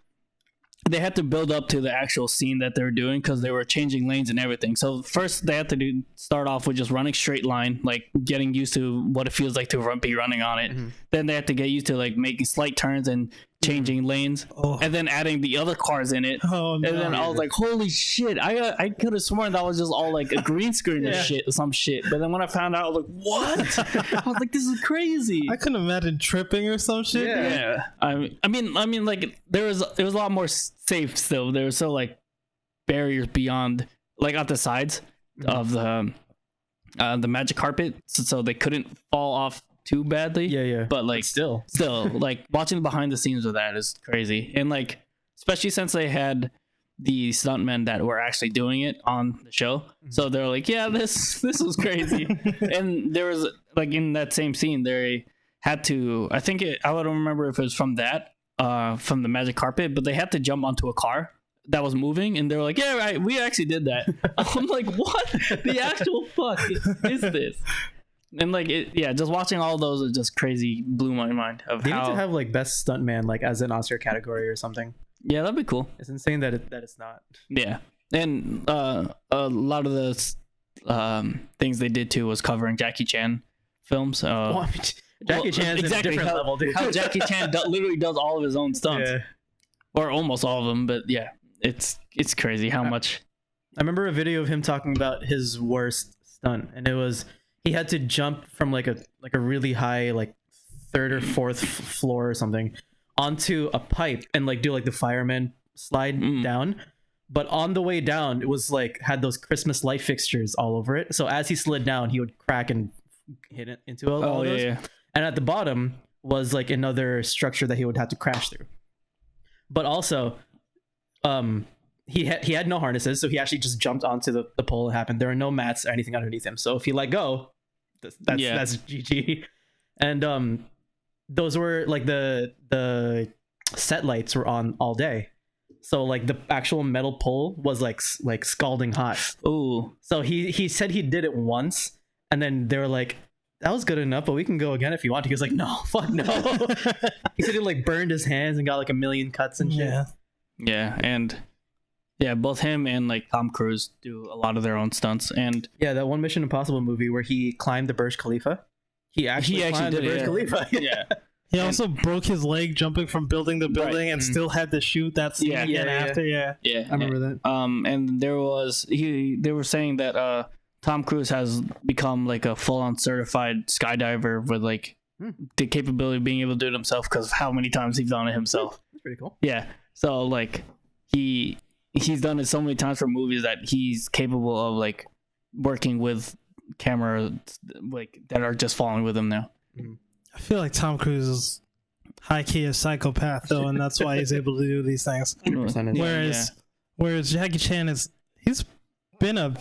they had to build up to the actual scene that they were doing because they were changing lanes and everything. So first they had to start off with just running straight line, like getting used to what it feels like to be running on it. Then they had to get used to like making slight turns and changing lanes, and then adding the other cars in it. Oh, no. And then I was like, holy shit, I could have sworn that was just all like a green screen or some shit. But then when I found out, I was like, what? I was like, this is crazy. I couldn't imagine tripping or some shit. Yeah. I mean like it was a lot more safe still. There were still like barriers beyond, like at the sides of the magic carpet, so they couldn't fall off too badly. But like still like watching behind the scenes of that is crazy. And like especially since they had the stuntmen that were actually doing it on the show, so they're like, yeah, this was crazy. And there was like in that same scene they had to, I don't remember if it was from the magic carpet, but they had to jump onto a car that was moving, and they were like, yeah, right, we actually did that. I'm like, what the actual fuck is this? And like just watching all those is just crazy, blew my mind of they how need to have like best stuntman like as an Oscar category or something. Yeah, that'd be cool. It's insane that it's not. Yeah. And a lot of the things they did too was covering Jackie Chan films. Jackie Chan's exactly a different level, dude. How Jackie Chan literally does all of his own stunts, or almost all of them. But yeah, it's crazy how much. I remember a video of him talking about his worst stunt, and it was he had to jump from like a really high, like third or fourth floor or something, onto a pipe and like do like the fireman slide down. But on the way down, it was like had those Christmas light fixtures all over it. So as he slid down, he would crack and hit it into all those. Yeah. And at the bottom was like another structure that he would have to crash through. But also, he had no harnesses, so he actually just jumped onto the pole. It happened. There are no mats or anything underneath him. So if he let go, that's GG. And those were like the set lights were on all day. So like the actual metal pole was like scalding hot. Ooh. So he said he did it once, and then they were like, that was good enough, but we can go again if you want to. He was like, no, fuck no. He said he like burned his hands and got like a million cuts and shit. Yeah. Yeah, and yeah, both him and like Tom Cruise do a lot of their own stunts, and Yeah, that one Mission Impossible movie where he climbed the Burj Khalifa. He actually climbed did the it, Burj yeah. Khalifa. yeah, He also broke his leg jumping from building to building and still had to shoot that scene Yeah. again Yeah, yeah. after. Yeah. yeah. I remember that. And they were saying that Tom Cruise has become like a full-on certified skydiver with like the capability of being able to do it himself because of how many times he's done it himself. That's pretty cool. Yeah, so like he's done it so many times for movies that he's capable of like working with camera like that are just falling with him now. I feel like Tom Cruise is high key a psychopath though, and that's why he's able to do these things. 100%. Whereas Jackie Chan he's been a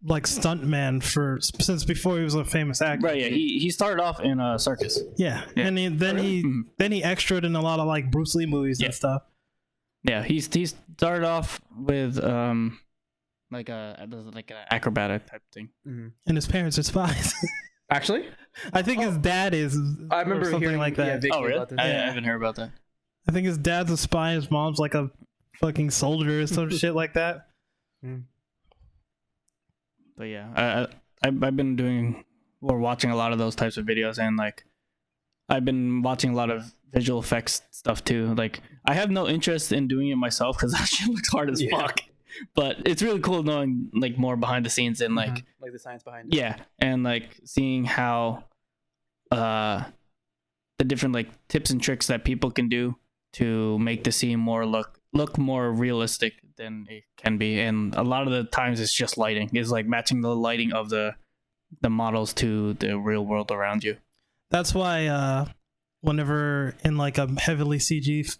like stunt man since before he was a famous actor. Right, yeah. He started off in a circus. Yeah. Yeah. And then he extraed in a lot of like Bruce Lee movies Yeah. and stuff. Yeah, he started off with like an acrobatic type thing. Mhm. And his parents are spies. Actually, I think his dad is. I remember or something hearing like that. Vicky Oh really? about this. I haven't heard about that. I think his dad's a spy. His mom's like a fucking soldier or some shit like that. But yeah, I've been watching a lot of those types of videos, and like I've been watching a lot of visual effects stuff too. Like I have no interest in doing it myself because that shit looks hard as fuck. But it's really cool knowing like more behind the scenes and like the science behind it. yeah, and like seeing how the different like tips and tricks that people can do to make the scene look more realistic than it can be. And a lot of the times it's just lighting. It's like matching the lighting of the models to the real world around you. That's why whenever in like a heavily CG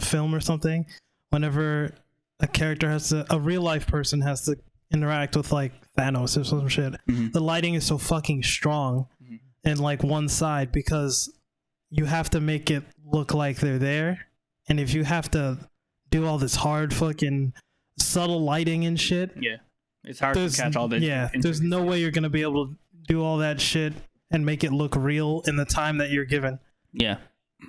film or something, whenever a real life person has to interact with like Thanos or some shit, the lighting is so fucking strong in like one side because you have to make it look like they're there. And if you have to do all this hard fucking subtle lighting and shit, Yeah, it's hard to catch all the there's no way you're gonna be able to do all that shit and make it look real in the time that you're given. Yeah,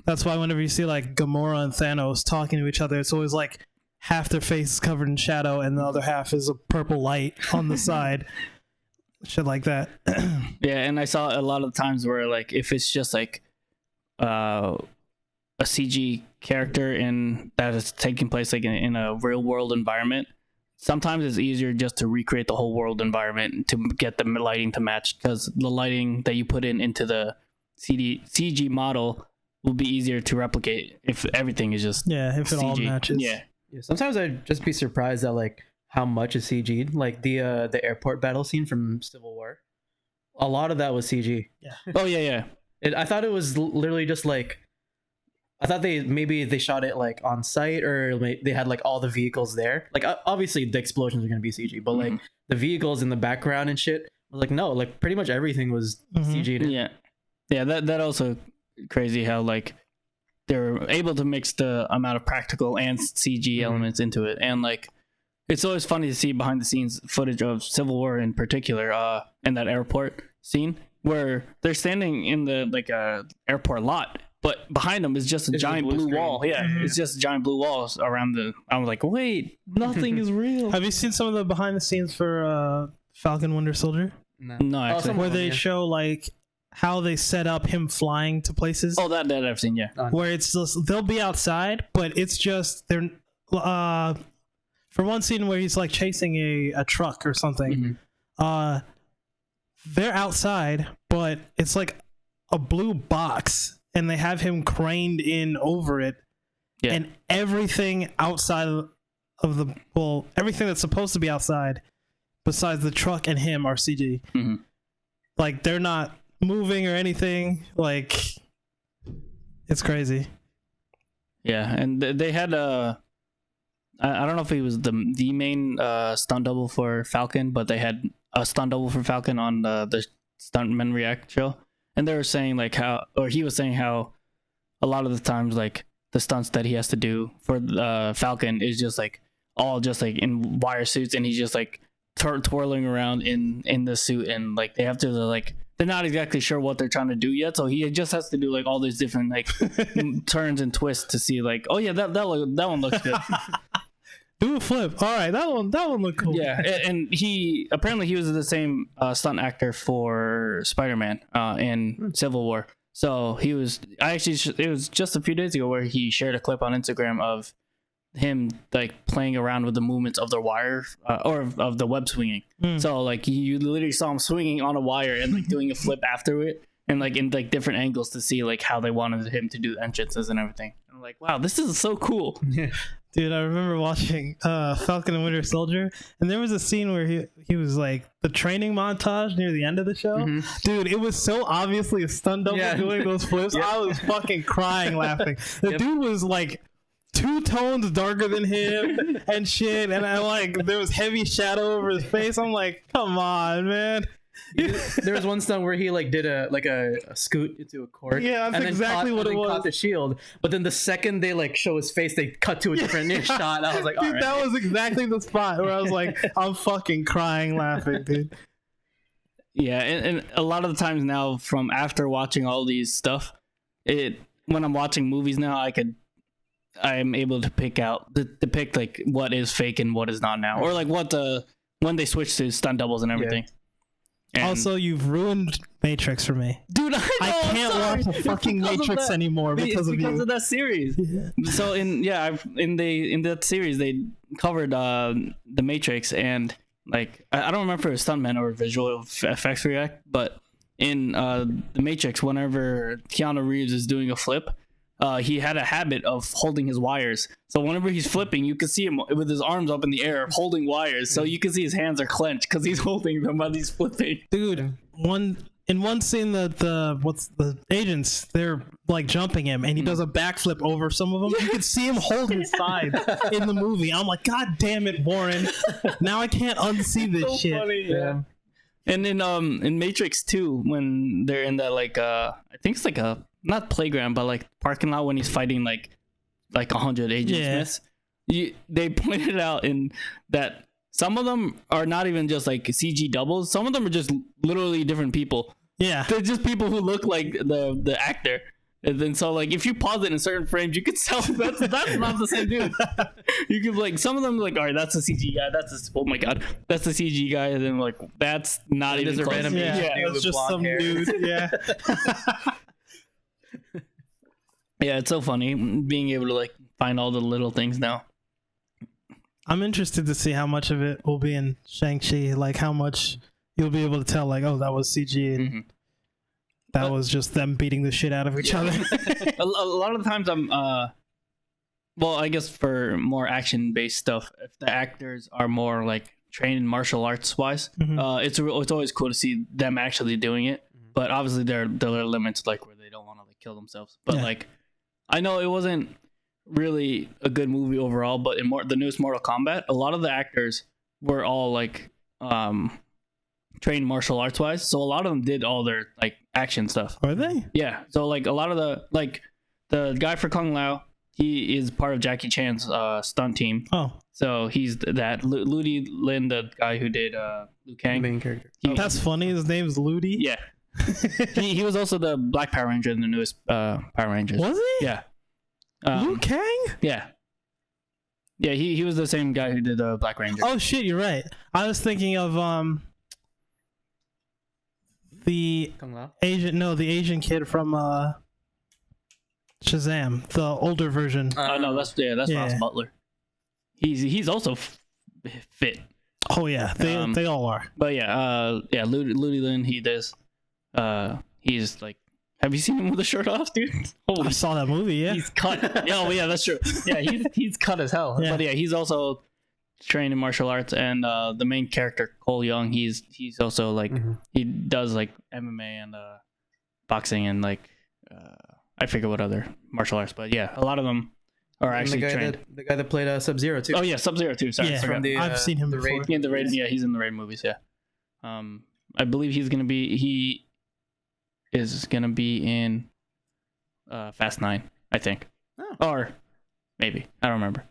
That's why whenever you see like Gamora and Thanos talking to each other, it's always like half their face is covered in shadow and the other half is a purple light on the side. Shit like that. yeah. And I saw a lot of times where like if it's just like a CG character that is taking place like in a real world environment, sometimes it's easier just to recreate the whole world environment to get the lighting to match, because the lighting that you put into the CG model will be easier to replicate if everything is just If it all CG. matches. Yeah, Sometimes I'd just be surprised at like how much is CG'd. Like the airport battle scene from Civil War, a lot of that was CG. oh yeah. I thought it was literally just like, I thought they shot it like on site, or they had like all the vehicles there. Like obviously the explosions are gonna be CG, but like the vehicles in the background and shit was like, no, like pretty much everything was CG'd. Yeah. That also crazy how like they're able to mix the amount of practical and CG elements into it. And like it's always funny to see behind the scenes footage of Civil War in particular, in that airport scene where they're standing in the like airport lot, but behind them is just a giant blue wall. Yeah, it's just giant blue walls around the. I was like, wait, nothing is real. Have you seen some of the behind the scenes for Falcon Winter Soldier? No, actually. Where they show like how they set up him flying to places. Oh, that I've seen. Yeah. Where it's just, they'll be outside, but it's just they're for one scene where he's like chasing a truck or something. They're outside, but it's like a blue box, and they have him craned in over it, and everything outside of the everything that's supposed to be outside, besides the truck and him, are CG. Like they're not moving or anything. Like it's crazy. Yeah, and they had I don't know if he was the main stunt double for Falcon, but they had a stunt double for Falcon on the Stuntmen React show, and they were saying like he was saying how a lot of the times like the stunts that he has to do for Falcon is just like all just like in wire suits, and he's just like twirling around in the suit, and like they have to like they're not exactly sure what they're trying to do yet, so he just has to do like all these different like turns and twists to see like, oh yeah, that one looks good. Do a flip. All right, that one looked cool. Yeah, and he was the same stunt actor for Spider-Man in Civil War. So he was. It was just a few days ago where he shared a clip on Instagram of him like playing around with the movements of the wire or of the web swinging. So like you literally saw him swinging on a wire and like doing a flip after it, and like in like different angles to see like how they wanted him to do entrances and everything. And I'm like, wow, this is so cool. Yeah. Dude, I remember watching Falcon and Winter Soldier, and there was a scene where he was like the training montage near the end of the show. Dude, it was so obviously a stunt double doing those flips. I was fucking crying laughing. The dude was like 2 tones darker than him and shit, and I like there was heavy shadow over his face. I'm like, come on, man. There was one stunt where he like did a scoot into a court. Yeah, that's exactly what it was. Caught the shield, but then the second they like show his face, they cut to a different shot. I was like, dude, that was exactly the spot where I was like, I'm fucking crying laughing, dude. Yeah, and a lot of the times now, from after watching all these stuff, when I'm watching movies now, I'm able to pick like what is fake and what is not now, or like when they switch to stunt doubles and everything. Yeah. And also, you've ruined Matrix for me, dude. I can't watch the fucking Matrix anymore because of that series. Yeah. So in that series they covered the Matrix, and like I don't remember if it was stuntman or visual effects react, but in the Matrix, whenever Keanu Reeves is doing a flip, he had a habit of holding his wires. So whenever he's flipping, you can see him with his arms up in the air holding wires. So you can see his hands are clenched because he's holding them while he's flipping. Dude, in one scene that the agents, they're like jumping him, and he does a backflip over some of them. You can see him hold his side in the movie. I'm like, God damn it, Warren! Now I can't unsee this shit. Funny, yeah. And in Matrix 2, when they're in that like I think it's like a not playground, but like parking lot when he's fighting like 100 Agent Smiths. They pointed out in that some of them are not even just like CG doubles. Some of them are just literally different people. Yeah, they're just people who look like the actor. And then so like if you pause it in certain frames, you could tell that's not the same dude. You could like some of them like, all right, that's a CG guy. Oh my god, that's the CG guy. And then like that's not even close. Random it's just some hair. Dude. Yeah. Yeah, it's so funny being able to like find all the little things now. I'm interested to see how much of it will be in Shang-Chi, like how much you'll be able to tell, like, oh, that was CG and that was just them beating the shit out of each other. a lot of the times I'm, well, I guess for more action-based stuff, if the actors are more like trained in martial arts wise, it's always cool to see them actually doing it. But obviously there are limits like where they don't want to like kill themselves. But like, I know it wasn't really a good movie overall, but in the newest Mortal Kombat, a lot of the actors were all like trained martial arts wise, so a lot of them did all their like action stuff. Are they? Yeah. So like a lot of the guy for Kung Lao, he is part of Jackie Chan's stunt team. Oh. So he's that Ludi Lin, the guy who did Liu Kang. Main character. That's funny. His name's Ludi. Yeah. he was also the Black Power Ranger in the newest Power Rangers. Was he? Yeah. Liu Kang? Yeah. Yeah, he was the same guy who did Black Ranger. Oh shit, you're right. I was thinking of the Asian kid from Shazam, the older version. No, that's Ross Butler. He's also fit. Oh yeah, they all are. But Ludi Lin, he does. He's like, have you seen him with a shirt off, dude? I saw that movie. Yeah, he's cut. Yeah, that's true. Yeah, he's cut as hell. Yeah. But yeah, he's also trained in martial arts, and the main character Cole Young, he's also like he does like MMA and boxing and like I forget what other martial arts, but yeah, a lot of them are actually trained. The guy that played Sub-Zero too. Oh yeah, Sub-Zero too. Sorry, yeah, I've seen him before. In the Raid, yeah, he's in the Raid movies. Yeah, I believe he is gonna be in Fast 9. I think. Oh. Or maybe I don't remember.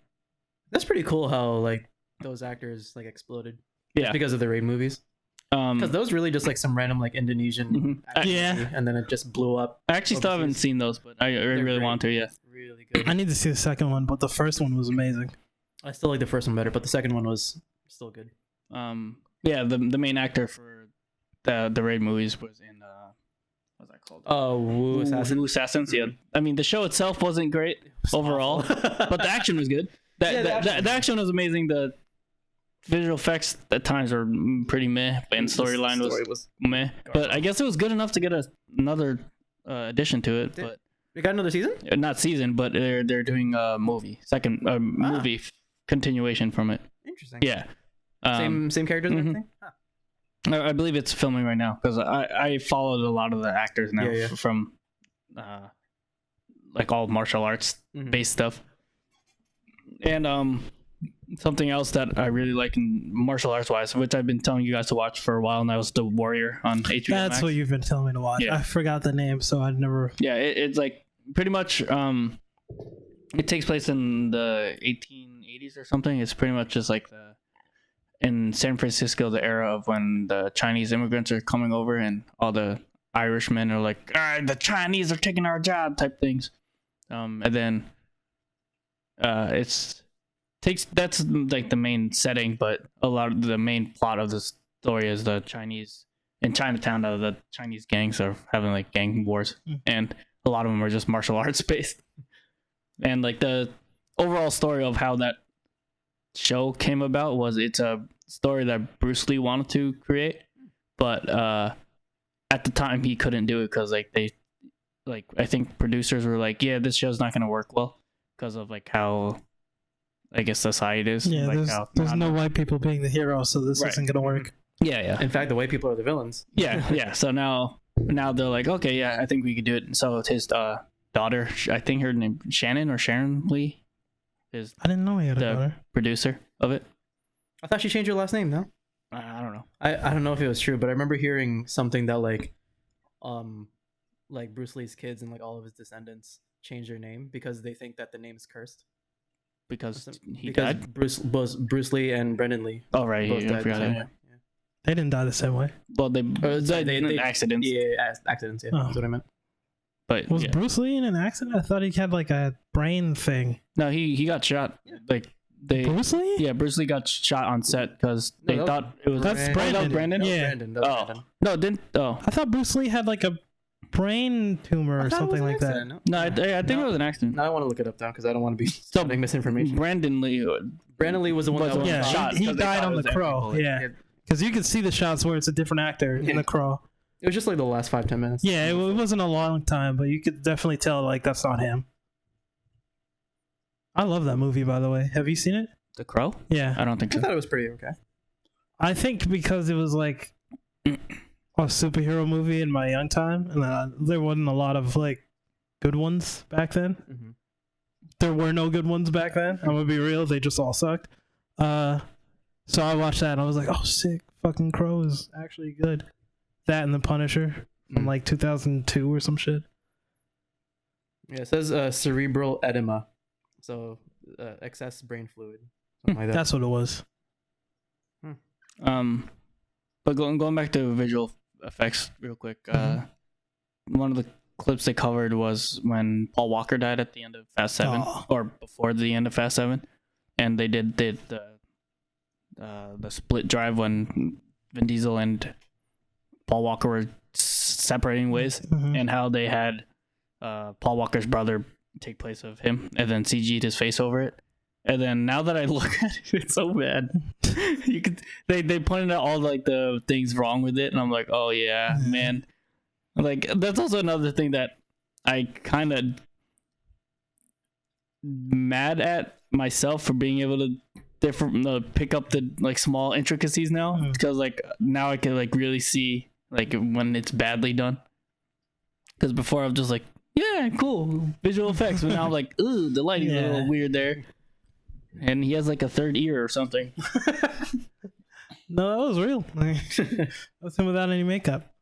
That's pretty cool how like those actors like exploded. Yeah. Because of the raid movies. Because those really just like some random like Indonesian action Yeah. movie, and then it just blew up. I actually still haven't overseas. seen those, but I really great. want to. Yeah. Really good. I need to see the second one, but the first one was amazing. I still like the first one better, but the second one was still good. Yeah. The main actor for the raid movies was in what's that called? Oh, Wu Assassin. Wu Assassins. Yeah. I mean, the show itself wasn't great overall, but the action was good. The action was amazing. The visual effects at times were pretty meh, and storyline was meh. But I guess it was good enough to get another addition to it. But we got another season? not season, but they're doing a movie, movie continuation from it. Interesting. Yeah. Same characters and everything? Huh. I believe it's filming right now because I followed a lot of the actors now from like all martial arts based stuff. And something else that I really like in martial arts wise, which I've been telling you guys to watch for a while, and that was The Warrior on HBO That's Max. what you've been telling me to watch. Yeah. I forgot the name, so I'd never. Yeah, it's like pretty much it takes place in the 1880s or something. It's pretty much just like in San Francisco, the era of when the Chinese immigrants are coming over and all the Irishmen are like, the Chinese are taking our job type things. And then that's like the main setting, but a lot of the main plot of the story is the Chinese in Chinatown. The Chinese gangs are having like gang wars, and a lot of them are just martial arts based. And like the overall story of how that show came about was it's a story that Bruce Lee wanted to create, but at the time he couldn't do it because I think producers were like, yeah, this show's not gonna work well because of like how I guess society is. Yeah, like there's no white people being the hero, so this isn't gonna work. Yeah. In fact, the white people are the villains. Yeah. So now they're like, okay, yeah, I think we could do it. And so his daughter, I think her name Shannon or Sharon Lee, is I didn't know he had a the daughter. producer of it. I thought she changed her last name, no? I don't know. I don't know if it was true, but I remember hearing something that like Bruce Lee's kids and like all of his descendants changed their name because they think that the name is cursed. Because he because died. Bruce Lee and Brendan Lee. Oh right, both yeah, I died forgot the same that. way. Yeah. They didn't die the same way. Well, they accidents. Yeah, accidents. Yeah, that's what I meant. But Was yeah. Bruce Lee in an accident? I thought he had like a brain thing. No, he got shot. Like Bruce Lee? Yeah, Bruce Lee got shot on set because they thought it was That's Brandon. Brandon. Brandon. Yeah. Brandon, that was Brandon. No, didn't. Oh I thought Bruce Lee had like a brain tumor or I thought it something was like an that. accident, no, I think it was an accident. Now I want to look it up now because I don't want to be spreading misinformation. Brandon Lee. Brandon Lee was the one Was that the was Yeah, shot he 'cause they died thought on it the was Crow. April. Yeah, because you could see the shots where it's a different actor in the Crow. It was just like the last 5-10 minutes. Yeah, it wasn't a long time, but you could definitely tell like that's not him. I love that movie, by the way. Have you seen it? The Crow? Yeah, I don't think I so. thought it was pretty okay. I think because it was like a superhero movie in my young time, and there wasn't a lot of like good ones back then. Mm-hmm. There were no good ones back then. I'm gonna be real; they just all sucked. So I watched that and I was like, "Oh, sick! Fucking Crow is actually good." That and The Punisher from like 2002 or some shit. Yeah, it says cerebral edema, so excess brain fluid, something like that. That's what it was. But going back to visual effects real quick. One of the clips they covered was when Paul Walker died at the end of Fast 7 or before the end of Fast 7, and they did the split drive when Vin Diesel and Paul Walker were separating ways, and how they had Paul Walker's brother take place of him and then CG'd his face over it. And then now that I look at it, it's so bad. They pointed out all like the things wrong with it, and I'm like, oh yeah, man. Like that's also another thing that I kind of mad at myself for being able to pick up the like small intricacies now, because like now I can like really see like when it's badly done. Because before I'm just like, yeah, cool visual effects, but now I'm like, ooh, the lighting's a little weird there. And he has like a third ear or something. No, that was real. That's him without any makeup.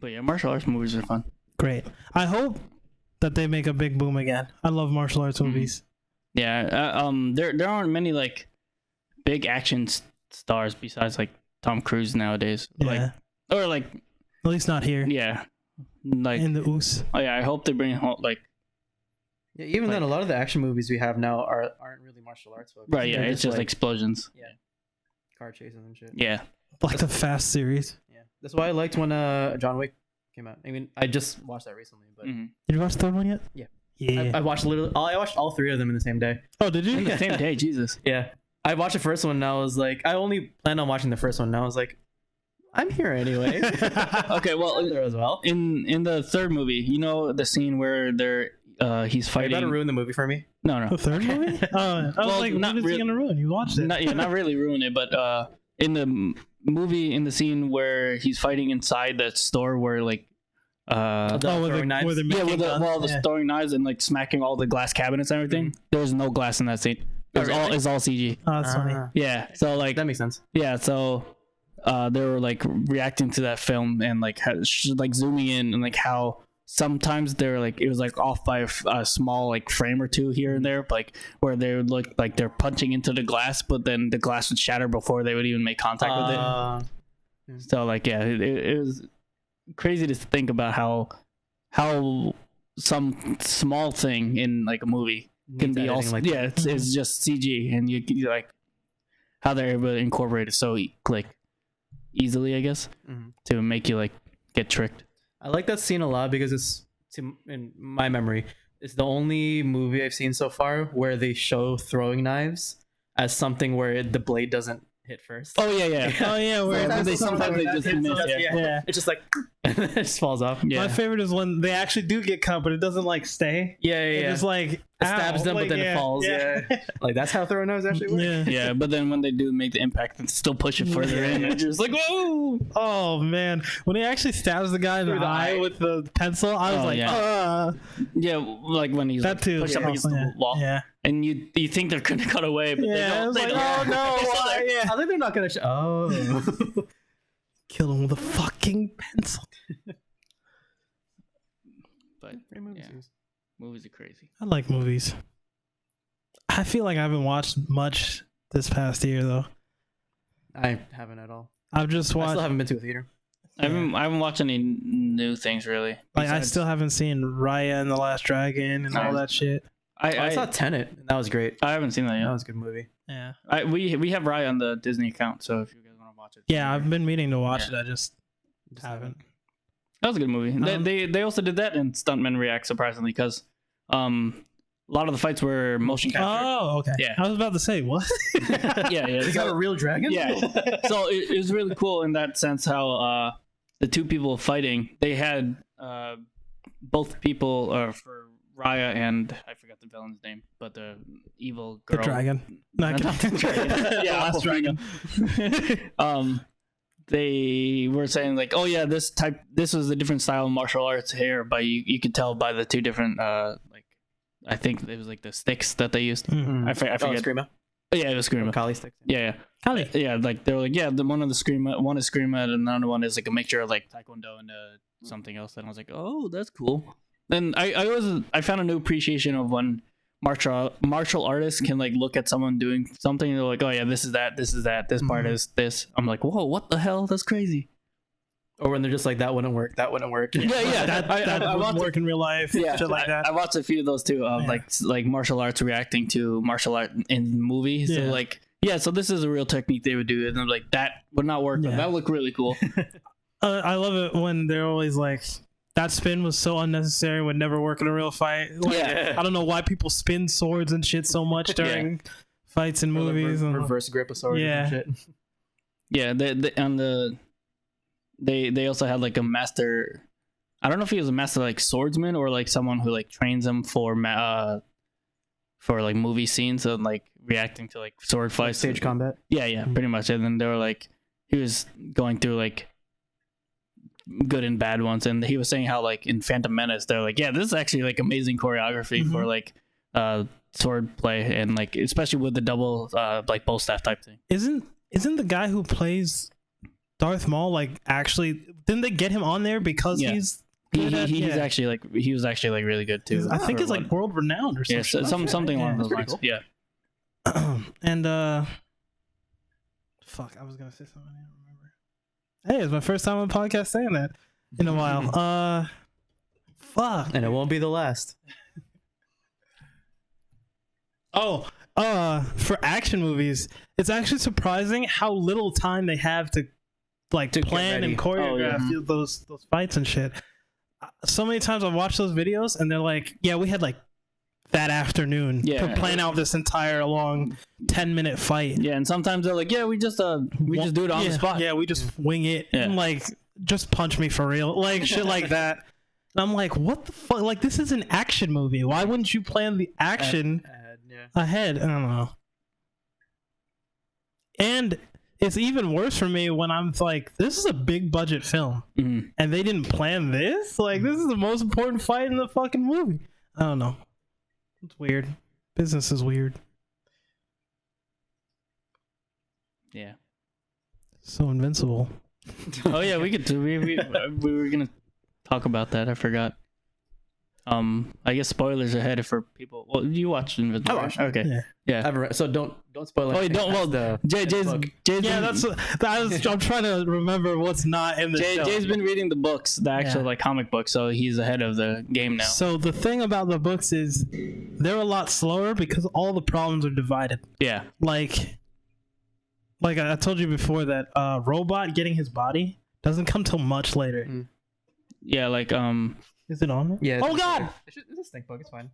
But yeah, martial arts movies are fun. Great. I hope that they make a big boom again. I love martial arts movies. Yeah, there aren't many like big action stars besides like Tom Cruise nowadays. Yeah. Like, or like, At least not here. yeah, like, In the oos. oh yeah, I hope they bring home like, Yeah, even then, a lot of the action movies we have now aren't really martial arts focused. right, yeah, They're it's just like explosions. yeah, car chases and shit. Yeah, Like the Fast series. Yeah, that's why I liked when John Wick came out. I mean, I just watched that recently, but Mhm. Did you watch the third one yet? Yeah. Yeah. I watched all three of them in the same day. Oh, did in you? the same day, Jesus. Yeah, I watched the first one and I was like, I only planned on watching the first one and I was like, I'm here anyway. Okay, well, there as well. in the third movie, you know the scene where he's Are you fighting. about to ruin the movie for me? No, The third movie? Oh, I was Well, like, not what is he real- gonna ruin? You watched it. not really ruin it, but in the movie, in the scene where he's fighting inside that store where like The throwing knives? where they're yeah, making with guns? the throwing knives and like smacking all the glass cabinets and everything. There's no glass in that scene. It's Oh, really? all CG. Oh, that's funny. Yeah, so like That makes sense. yeah, so they were like reacting to that film and like like zooming in and like how sometimes they're like it was like off by a small like frame or two here and there, like where they would look like they're punching into the glass, but then the glass would shatter before they would even make contact with it. So like yeah, it was crazy to think about how some small thing in like a movie can Needs be editing also like yeah it's just CG and you like how they're able to incorporate it so like easily I guess Mhm. to make you like get tricked. I like that scene a lot because in my memory, it's the only movie I've seen so far where they show throwing knives as something where the blade doesn't hit first. Oh yeah. Oh yeah, where Sometimes they just miss, yeah. Yeah. It's just like it just falls off. Yeah. My favorite is when they actually do get cut, but it doesn't like stay. Yeah, It just like It stabs ow, them, like, but then it falls. Yeah. Like that's how throwing knives actually work. Yeah. Yeah, but then when they do make the impact and still push it further in, it's just like whoa. Oh man, when he actually stabs the guy in the Through the eye eye. with the pencil, I was Oh, like, yeah. Yeah, like when he's that like, too. pushed up against the wall, Yeah, and you think they're gonna cut away, but yeah. they I don't. was They like, don't. oh no, They still why? there. Yeah. I think they're not gonna show. Oh. Kill him with a fucking pencil. But yeah, movies are crazy. I like movies. I feel like I haven't watched much this past year though. I haven't at all. I've just I still watched. haven't been to a theater. I haven't watched any new things really. Like I besides- still haven't seen Raya and the Last Dragon and all Nice. that shit. I saw Tenet. And that was great. I haven't seen that That yet. was a good movie. Yeah. We have Raya on the Disney account, so if you guys want to watch it, Yeah, I've been meaning to watch Yeah. it. I just haven't. that was a good movie. Um, They also did that in Stuntman React surprisingly because a lot of the fights were motion captured. Oh, okay. Yeah. I was about to say what? Yeah. They got a real dragon. Yeah. So it was really cool in that sense how the two people fighting, they had both people for Raya and I forgot the villain's name, but the evil The girl. dragon. Not Not the dragon. Yeah, Last Dragon. They were saying like, oh yeah, this was a different style of martial arts here, but you could tell by the two different like I think it was like the sticks that they used. Mhm. I forget. Screamo. Oh, yeah, it was Screamo. Kali sticks. Yeah. Kali. Yeah, like they were like, yeah, the one is Screamo, and another one is like a mixture of like Taekwondo and something else. And I was like, oh, that's cool. Then I found a new appreciation of when martial artists can like look at someone doing something and they're like, oh yeah, this is that, this part is this. I'm like, whoa, what the hell? That's crazy. Or when they're just like, that wouldn't work. Yeah. That I would watched work in real life. yeah, Shit like that. I watched a few of those too, of Yeah. like martial arts reacting to martial art in movies. So Yeah. like, yeah, so this is a real technique they would do, and I'm like, that would not work, but Yeah. that would look really cool. I love it when they're always like, that spin was so unnecessary, would never work in a real fight. Like, Yeah. I don't know why people spin swords and shit so much during fights and movies. and Reverse grip a sword. Yeah. And shit. Yeah, they also had like a master. I don't know if he was a master like swordsman or like someone who like trains them for like movie scenes and like reacting to like sword fights. Stage combat. Yeah, pretty much. And then they were like, he was going through like good and bad ones, and he was saying how like in Phantom Menace, they're like, yeah, this is actually like amazing choreography for like sword play, and like especially with the double like bow staff type thing. Isn't the guy who plays Darth Maul like actually? Didn't they get him on there because Yeah. he's good at- He's yeah. actually like he was actually like really good too. I think for it's like what- world renowned or yeah, something. something Yeah. along those Pretty lines. cool. Yeah. And fuck, I was gonna say something. I don't remember. Hey, it's my first time on the podcast saying that in a while. Fuck. And it won't be the last. Oh, for action movies, it's actually surprising how little time they have to like To get plan and ready. choreograph those fights and shit. So many times I've watched those videos and they're like, yeah, we had like that afternoon to plan out this entire long 10-minute fight. Yeah, and sometimes they're like, yeah, we just do it on the spot. Yeah, we just wing it. Yeah. And like, just punch me for real. Like shit like that. And I'm like, what the fuck? Like, this is an action movie. Why wouldn't you plan the action ahead? I don't know. And it's even worse for me when I'm like, this is a big budget film. Mhm. And they didn't plan this? Like, this is the most important fight in the fucking movie. I don't know. It's weird. Business is weird. Yeah. So invincible. Oh yeah, we could. We were gonna talk about that. I forgot. I guess spoilers ahead for people. Well, you watched Invincible. I watched right? it. Okay. Yeah. Yeah. I've read, so don't spoil it. Oh, you don't. Well, Jay's Yeah, I'm trying to remember what's not in the show. Jay's been reading the books, the actual Yeah. like comic books, so he's ahead of the game now. So the thing about the books is they're a lot slower because all the problems are divided. Yeah. Like I told you before that Robot getting his body doesn't come till much later. Yeah, like Is it on there? Yeah. Oh god! It's a stink bug. It's fine.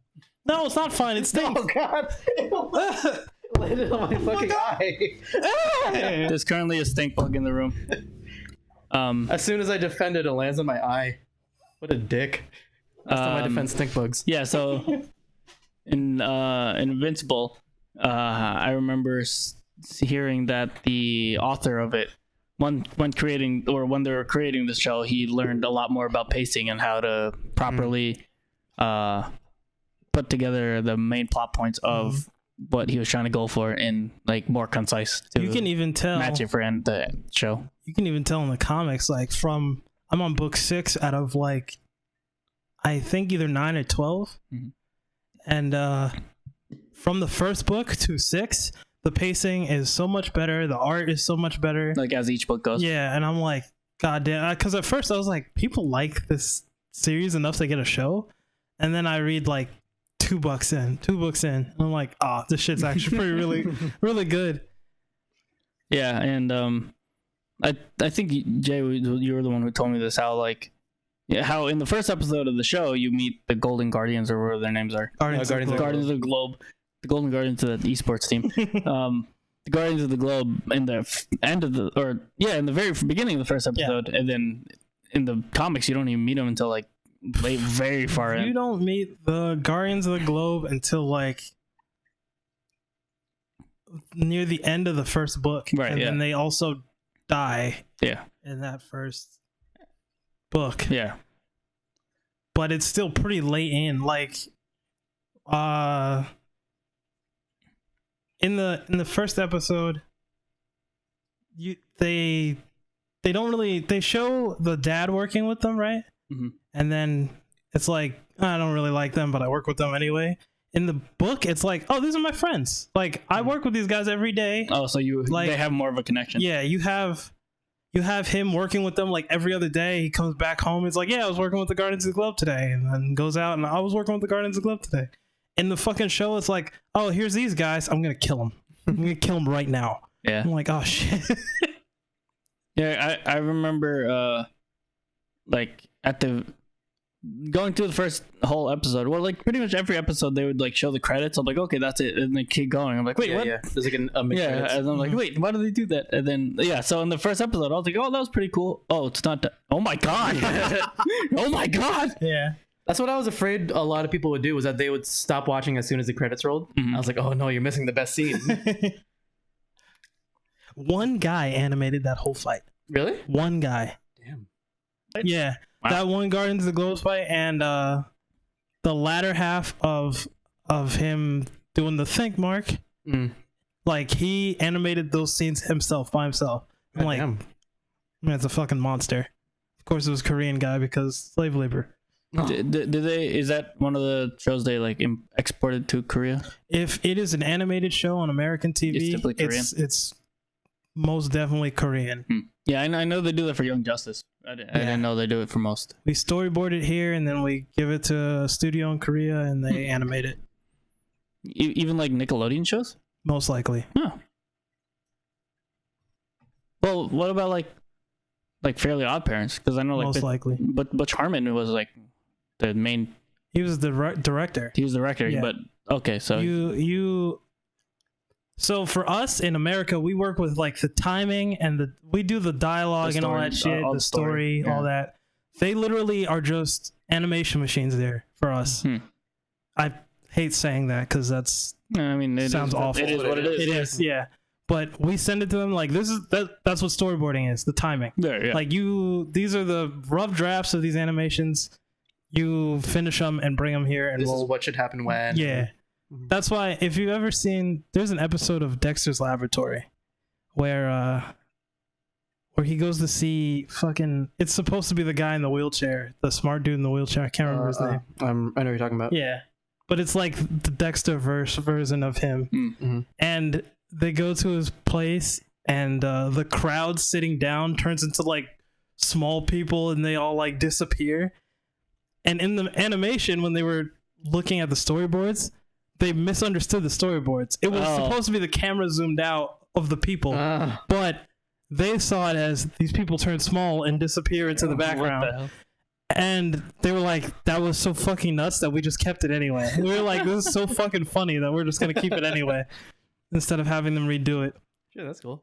No, it's not fine. It stinks. Oh god! Landed on my fucking eye. there's currently a stink bug in the room. As soon as I defend it, it lands on my eye. What a dick. Last time I defend stink bugs. Yeah, so in Invincible, I remember hearing that the author of it, when they were creating the show, he learned a lot more about pacing and how to properly put together the main plot points of what he was trying to go for in like more concise to You can even tell. match it for the show. You can even tell in the comics, like I'm on book 6 out of like I think either 9 or 12, and from the first book to 6, the pacing is so much better. The art is so much better. Like as each book goes. Yeah, and I'm like, god damn, because at first I was like, people like this series enough to get a show, and then I read like 2 books in, and I'm like, oh, this shit's actually pretty really good. Yeah, and I think Jay, you were the one who told me this. How in the first episode of the show you meet the Golden Guardians or whatever their names are. Guardians of the Globe. Guardians of the Globe, the Golden Guardians of the esports team. The Guardians of the Globe in the in the very beginning of the first episode, and then in the comics you don't even meet them until like very far in. You don't meet the Guardians of the Globe until like near the end of the first book, Right, and yeah. then they also die Yeah, in that first book. yeah, But it's still pretty late in, like in the first episode they show the dad working with them, right? Mhm. And then it's like, I don't really like them, but I work with them anyway. In the book it's like, oh, these are my friends, like I work with these guys every day. Oh, so Like- they have more of a connection. Yeah, you have him working with them like every other day. He comes back home. He's like, yeah, I was working with the Guardians of the Globe today, and then goes out and I was working with the Guardians of the Globe today. In the fucking show, it's like, oh, here's these guys. I'm gonna kill them. I'm gonna kill them right now. Yeah. I'm like, oh shit. Yeah, I remember like at the going through the first whole episode. Well, like pretty much every episode they would like show the credits. I'm like, okay, that's it, and they keep going. I'm like, wait, what? Yeah. There's like a mix. Yeah, and I'm like, wait, why do they do that? And then so in the first episode, I was like, oh, that was pretty cool. Oh, it's not. Oh my god! Oh my god! Yeah. That's what I was afraid a lot of people would do, was that they would stop watching as soon as the credits rolled. Mhm. I was like, oh no, you're missing the best scene. One guy animated that whole fight. Really? One guy. Damn. Yeah. Wow. That one Guardians of the Globe fight, and the latter half of him doing the think mark, like he animated those scenes himself by himself. I'm like, Damn. man, it's a fucking monster. Of course, it was Korean guy because slave labor. Did they? Is that one of the shows they like exported to Korea? If it is an animated show on American It's TV, typically Korean? it's most definitely Korean. Yeah, I know they do that for Young Justice. I didn't know they do it for most. We storyboard it here, and then we give it to a studio in Korea, and they animate it. Even like Nickelodeon shows? Most likely. Oh. Well, what about like Fairly Odd Parents? Because I know like Most likely. but Butch Harmon was like the main. He was the director. He was the director, Yeah. but okay, so you. So for us in America, we work with like the timing and we do the dialogue The and all story, that shit, all the the story, story, yeah. all that. They literally are just animation machines there for us. I hate saying that because that's I mean, it sounds is, awful. It is what it is. It is, yeah. But we send it to them like that's what storyboarding is, the timing. There, yeah. Like these are the rough drafts of these animations. You finish them and bring them here, and This is what should happen when. yeah. That's why if you've ever seen, there's an episode of Dexter's Laboratory where he goes to see fucking. It's supposed to be the guy in the wheelchair, the smart dude in the wheelchair. I can't remember his name. I know what you're talking about. Yeah, but it's like the Dexter version of him. Mm-hmm. And they go to his place, and the crowd sitting down turns into like small people, and they all like disappear. And in the animation, when they were looking at the storyboards, they misunderstood the storyboards. It was supposed to be the camera zoomed out of the people, but they saw it as these people turn small and disappear into the background. And they were like, that was so fucking nuts that we just kept it anyway. We were like, this is so fucking funny that we're just going to keep it anyway instead of having them redo it. Sure, that's cool.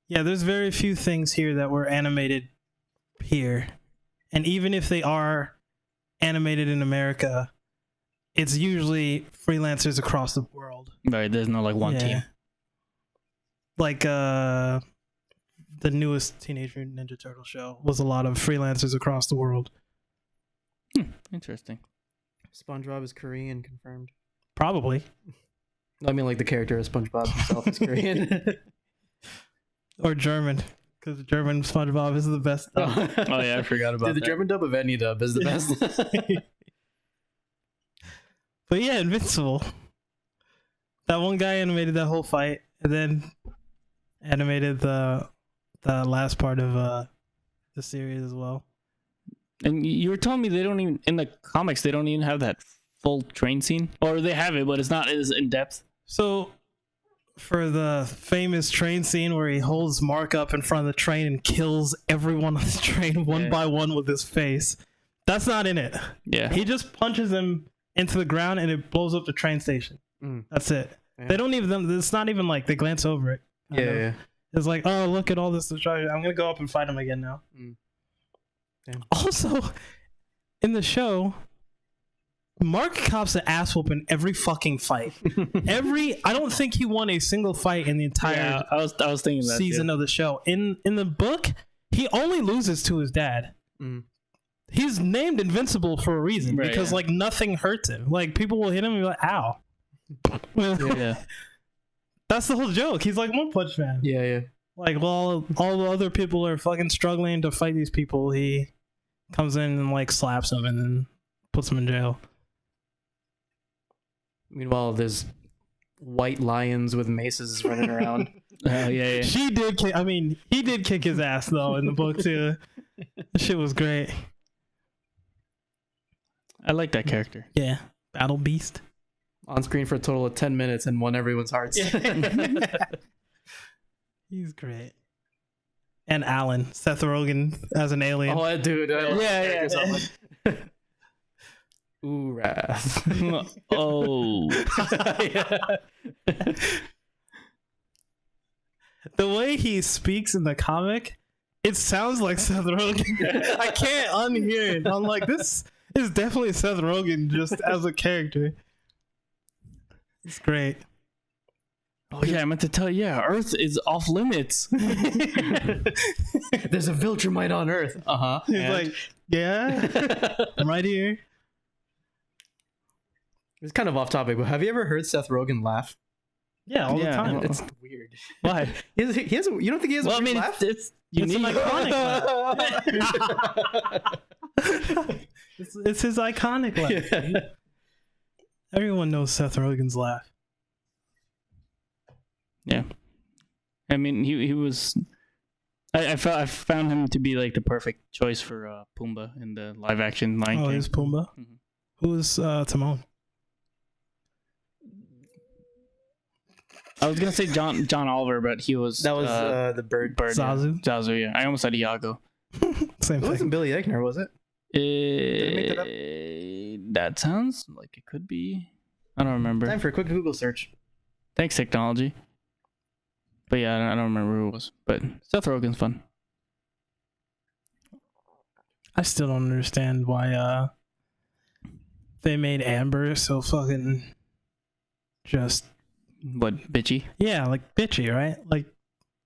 Yeah, there's very few things here that were animated here. And even if they are animated in America, it's usually freelancers across the world. Right, there's no like one team. Like the newest Teenage Mutant Ninja Turtle show was a lot of freelancers across the world. Interesting. SpongeBob is Korean, confirmed. Probably. I mean, like the character of SpongeBob himself is Korean. Or German, because the German SpongeBob is the best. Oh yeah, I forgot about Dude, the that. German dub of any dub is the best. But yeah, Invincible. That one guy animated that whole fight, and then animated the last part of the series as well. And you were telling me they don't even in the comics they don't even have that full train scene, or they have it, but it's not as in depth. So, for the famous train scene where he holds Mark up in front of the train and kills everyone on the train one by one with his face, that's not in it. Yeah, He just punches him into the ground and it blows up the train station. That's it. Yeah. They don't even. It's not even like they glance over it. Yeah. It's like, oh, look at all this destruction. I'm gonna go up and fight him again now. Also, in the show, Mark cops an ass whooping every fucking fight. I don't think he won a single fight in the entire I was thinking that season of the show. In the book, he only loses to his dad. He's named Invincible for a reason, Right, because yeah. like nothing hurts him. Like people will hit him and be like, ow. Yeah. That's the whole joke. He's like One Punch Man. Yeah. Like while all the other people are fucking struggling to fight these people, he comes in and like slaps them and then puts them in jail. Meanwhile, there's white lions with maces running around. Yeah. He did kick his ass though in the book too. That shit was great. I like that character. Yeah. Battle Beast. On screen for a total of 10 minutes and won everyone's hearts. He's great. And Alan, Seth Rogen as an alien. Oh, dude. Yeah. Ooh, wrath. Oh, The way he speaks in the comic, it sounds like Seth Rogen. I can't unhear it. I'm like, this is definitely Seth Rogen just as a character. It's great. oh yeah. I meant to tell you. Yeah, Earth is off limits. There's a Viltrumite on Earth. He's like, yeah, I'm right here. It's kind of off topic, but have you ever heard Seth Rogen laugh? Yeah, all the Yeah. time. It's weird. Why? He has a, you don't think he has a Well, I weird mean, laugh? it's It's an unique. iconic laugh. It's his iconic laugh. Yeah. Everyone knows Seth Rogen's laugh. Yeah, I mean, he was. I found him to be like the perfect choice for Pumbaa in the live action Lion Oh, King. he's Pumbaa. Mhm. Who is Timon? I was gonna say John Oliver, but he was That was the bird. Zazu? Yeah. Zazu, yeah. I almost said Iago. Same It thing. wasn't Billy Eichner, was it? they make that up? That sounds like it could be. I don't remember. Time for a quick Google search. Thanks, technology. But yeah, I don't remember who it was. But Seth Rogen's fun. I still don't understand why they made Amber so fucking just What, bitchy? yeah, like bitchy, right? Like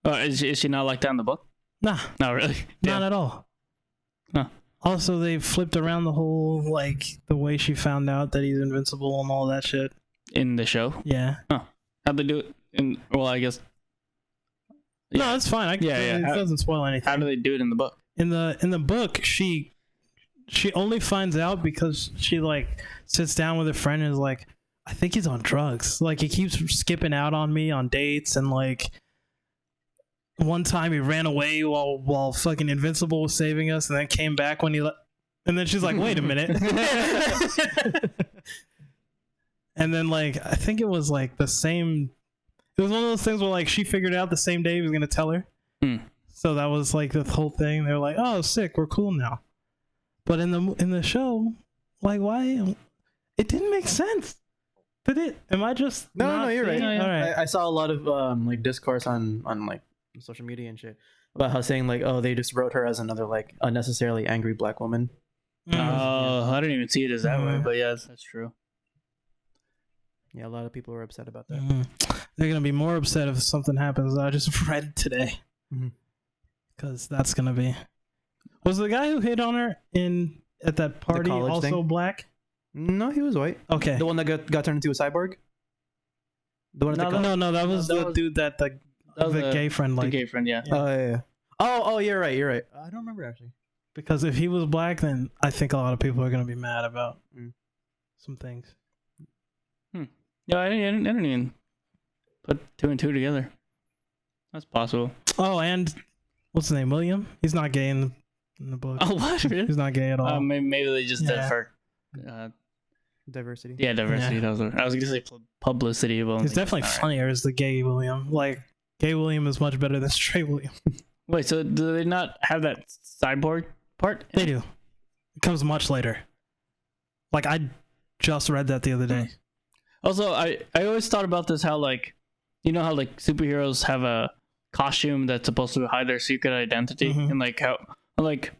Is she not like that in the book? nah, Not really. not Yeah. at all. Huh. Also, they flipped around the whole like the way she found out that he's invincible and all that shit. In the show? Yeah. How'd they do it? Well, I guess. No, it's fine. Yeah. It doesn't spoil anything. How do they do it in the book? In the book, she only finds out because she like sits down with a friend and is like, I think he's on drugs. Like he keeps skipping out on me on dates, and like one time he ran away while fucking Invincible was saving us, and then came back when he and then she's like, wait a minute. And then like I think it was like the same. It was one of those things where like she figured out the same day he was gonna tell her. Hmm. So that was like the whole thing. They were like, "Oh, sick, we're cool now." But in the show, like, why? It didn't make sense. Did it? Am I just No, you're right. seeing- All right. I saw a lot of like discourse on like social media and shit about how saying like, oh, they just wrote her as another like unnecessarily angry black woman. Mm. Oh, I didn't even see it as that way. Yeah. But yes, that's true. Yeah, a lot of people were upset about that. Mm. They're gonna be more upset if something happens that I just read today, Mhm. because that's gonna be. Was the guy who hit on her at that party college also thing? black? No, he was white. Okay. The one that got turned into a cyborg. The one at the No, that was that the was- dude that the was gay friend The like. gay friend, yeah. Oh yeah. Oh, you're right. You're right. I don't remember actually. Because if he was black, then I think a lot of people are gonna be mad about some things. Yeah, I didn't even put two and two together. That's possible. Oh, and what's his name? William? He's not gay in the book. Oh, what? Really? He's not gay at all. Maybe they just did Yeah. for Diversity. diversity. Yeah. That was I was gonna say publicity. But He's definitely funnier as the gay William. Like, gay William is much better than straight William. Wait, so do they not have that cyborg part? They do. It comes much later. Like, I just read that the other day. Also, I always thought about this, how like, you know how like superheroes have a costume that's supposed to hide their secret identity, Mhm. and like how like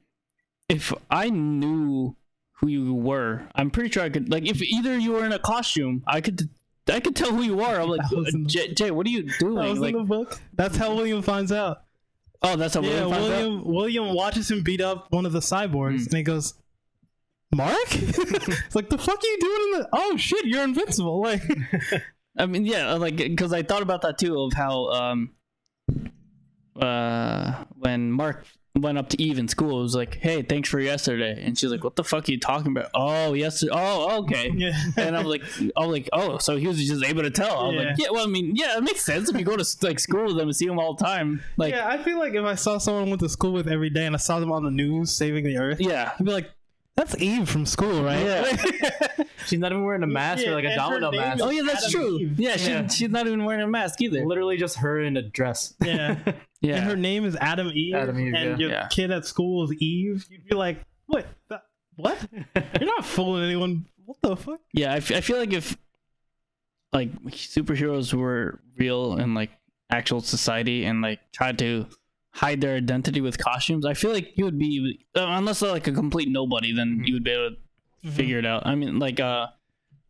if I knew who you were, I'm pretty sure I could, like, if either you were in a costume, I could tell who you are. I'm like, That was in the- Jay, what are you doing? That was Like, in the book. That's how William finds out. oh, that's how Yeah, William finds out? William watches him beat up one of the cyborgs, and he goes, Mark? It's like, the fuck are you doing in the... Oh, shit, you're invincible. Like, I mean, yeah, like, because I thought about that too, of how when Mark went up to Eve in school, it was like, hey, thanks for yesterday, and she's like, what the fuck are you talking about? Oh, yesterday. Oh, okay. yeah. And I'm like, oh, so he was just able to tell. I was like, yeah, well, I mean, yeah, it makes sense if you go to like school with them and see them all the time. Like, Yeah, I feel like if I saw someone I went to school with every day and I saw them on the news saving the earth, yeah. I'd be like, that's Eve from school, right? Yeah. She's not even wearing a mask or like a and her domino name mask. is Oh, yeah, that's Adam true. Eve. Yeah, Yeah. she's not even wearing a mask either. Literally just her in a dress. Yeah. Yeah. And her name is Adam Eve. Adam Eve, and yeah. your Yeah. kid at school is Eve. You'd be like, what? What? You're not fooling anyone. What the fuck? Yeah, I feel like if like superheroes were real in like actual society and like tried to hide their identity with costumes, I feel like you would be, unless they're like a complete nobody, then you would be able to figure it out. I mean, like I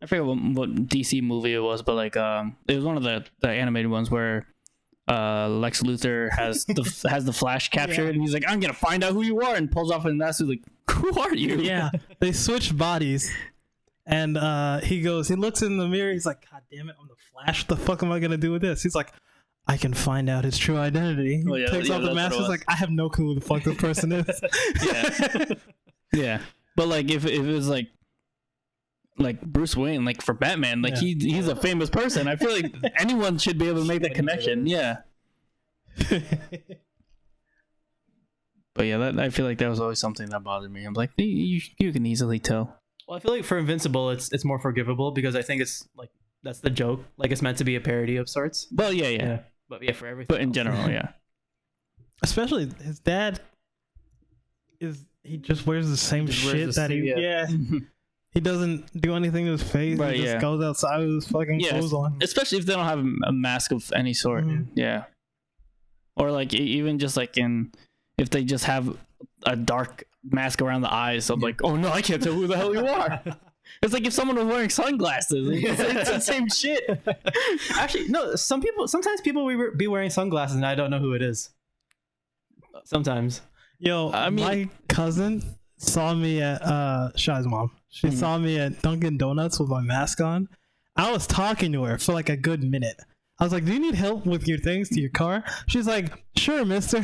forget what DC movie it was, but like it was one of the animated ones where Lex Luthor has the Flash captured, and he's like, I'm gonna find out who you are, and pulls off his mask. He's like, who are you? Yeah. They switched bodies. And he looks in the mirror. He's like, God damn it, I'm the Flash. What the fuck am I gonna do with this? He's like, I can find out his true identity. He takes off the mask. He's like, I have no clue who the fuck this person is. Yeah. But like, if it was like Bruce Wayne, like for Batman, like he's a famous person. I feel like anyone should be able to make that connection. Yeah. But yeah, I feel like that was always something that bothered me. I'm like, you can easily tell. Well, I feel like for Invincible, it's more forgivable because I think it's like that's the joke. Like it's meant to be a parody of sorts. Well, yeah. But yeah, for everything. But in general, yeah. Especially his dad he just wears the same shit that he he doesn't do anything to his face. Right, he just goes outside with his fucking clothes on. Especially if they don't have a mask of any sort. Yeah. Or like even just like if they just have a dark mask around the eyes, so I'm like, oh no, I can't tell who the hell you are. It's like if someone was wearing sunglasses. It's the same shit. Actually, no. Sometimes people will be wearing sunglasses, and I don't know who it is. Sometimes. Yo, I mean, my cousin saw me at Shai's mom. She saw me at Dunkin' Donuts with my mask on. I was talking to her for like a good minute. I was like, do you need help with your things to your car? She's like, sure, mister.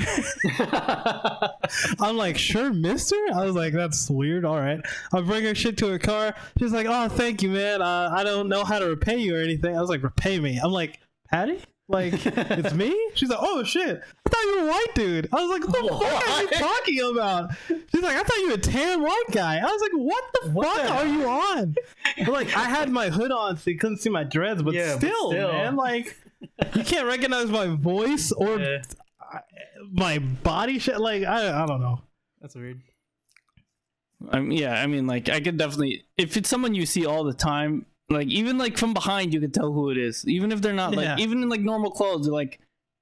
I'm like, sure, mister? I was like, that's weird. All right. I bring her shit to her car. She's like, oh, thank you, man. I don't know how to repay you or anything. I was like, repay me. I'm like, Patty? Like, it's me? She's like, oh, shit. I thought you were a white dude. I was like, what the fuck are you talking about? She's like, I thought you were a tan white guy. I was like, what the fuck are you on? But like, I had my hood on so you couldn't see my dreads, but still, man, like, you can't recognize my voice or my body shit. Like, I don't know. That's weird. I mean, like, I could definitely, if it's someone you see all the time, like, even like from behind, you can tell who it is. Even if they're not like, even in like normal clothes, like,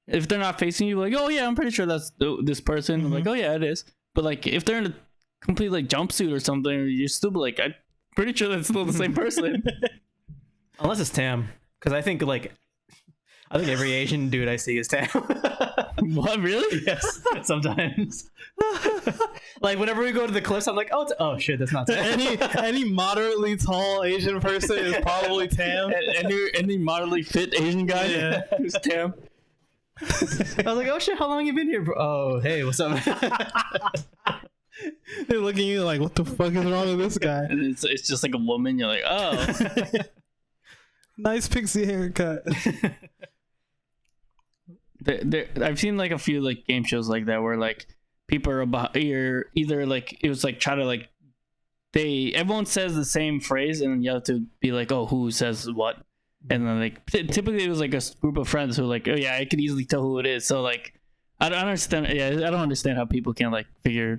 if they're not facing you, like, oh yeah, I'm pretty sure that's this person. I'm like, oh yeah, it is. But like, if they're in a complete like jumpsuit or something, you're still like, I'm pretty sure that's still the same person. Unless it's Tam, because I think every Asian dude I see is Tam. What, really? Yes, sometimes. Like whenever we go to the cliffs, I'm like, oh shit, that's not Tam. Any moderately tall Asian person is probably Tam. Any moderately fit Asian guy is Tam. I was like, oh shit, how long you been here, bro? Oh, hey, what's up? They're looking at you like, what the fuck is wrong with this guy? And it's just like a woman. You're like, oh. Nice pixie haircut. I've seen like a few like game shows like that where like people are about either like it was like try to like everyone says the same phrase and then you have to be like, oh, who says what? And then like typically it was like a group of friends who like, oh yeah, I could easily tell who it is. So like I don't understand. Yeah, I don't understand how people can like figure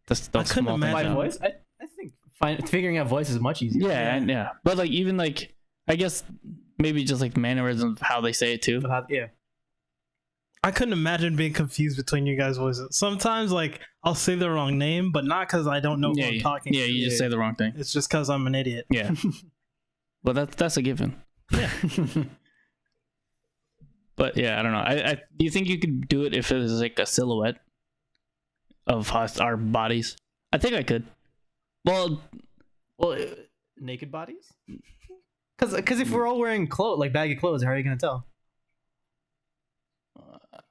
those small things out. Voice. I think figuring out voice is much easier. Yeah. But like even like I guess maybe just like mannerisms of how they say it too. Yeah. I couldn't imagine being confused between you guys' voices. Sometimes, like, I'll say the wrong name, but not because I don't know who I'm talking to. Yeah, you just say the wrong thing. It's just because I'm an idiot. Yeah. Well, that's a given. Yeah. But yeah, I don't know. I do you think you could do it if it was like a silhouette of our bodies? I think I could. Well, naked bodies? Because if we're all wearing clothes, like baggy clothes, how are you gonna tell?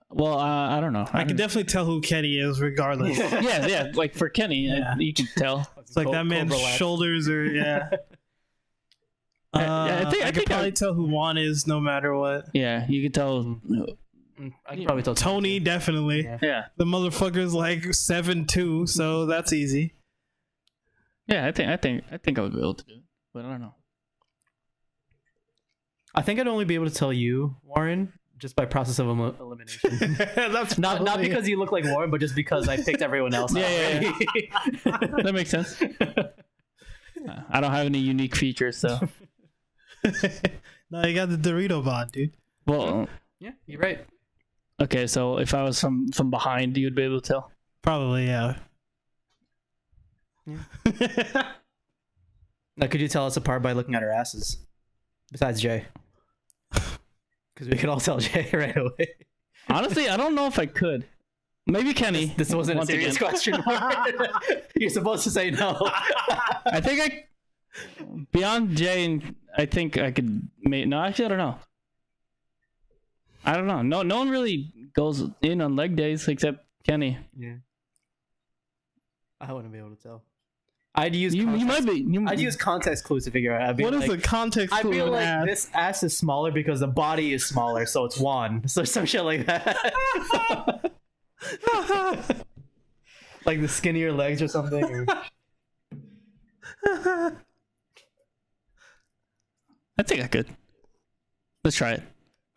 Well, I don't know. I can definitely tell who Kenny is, regardless. yeah. Like for Kenny, you can tell. It's like that man's shoulders are I could probably tell who Juan is, no matter what. Yeah, you could tell. I can probably tell Tony, definitely. Yeah. The motherfucker's like 7'2", so that's easy. Yeah, I think I would be able to do it, but I don't know. I think I'd only be able to tell you, Warren, just by process of elimination. That's not because you look like Warren, but just because I picked everyone else. Yeah. That makes sense. I don't have any unique features, so. No, you got the Dorito bod, dude. Well, yeah, you're right. Okay, so if I was from behind, you'd be able to tell. Probably, yeah. Now, could you tell us apart by looking at our asses? Besides Jay. Because we could all tell Jay right away. Honestly, I don't know if I could. Maybe Kenny. This wasn't a serious question. You're supposed to say no. I think Beyond Jay, and I think I could. No, actually, I don't know. No one really goes in on leg days except Kenny. Yeah. I wouldn't be able to tell. I'd use You might be. I'd use context clues to figure out. What is the context I'd clue be of an like, ass? this ass is smaller because the body is smaller, so it's Juan. So some shit like that. Like the skinnier legs or something. I think I could. Let's try it.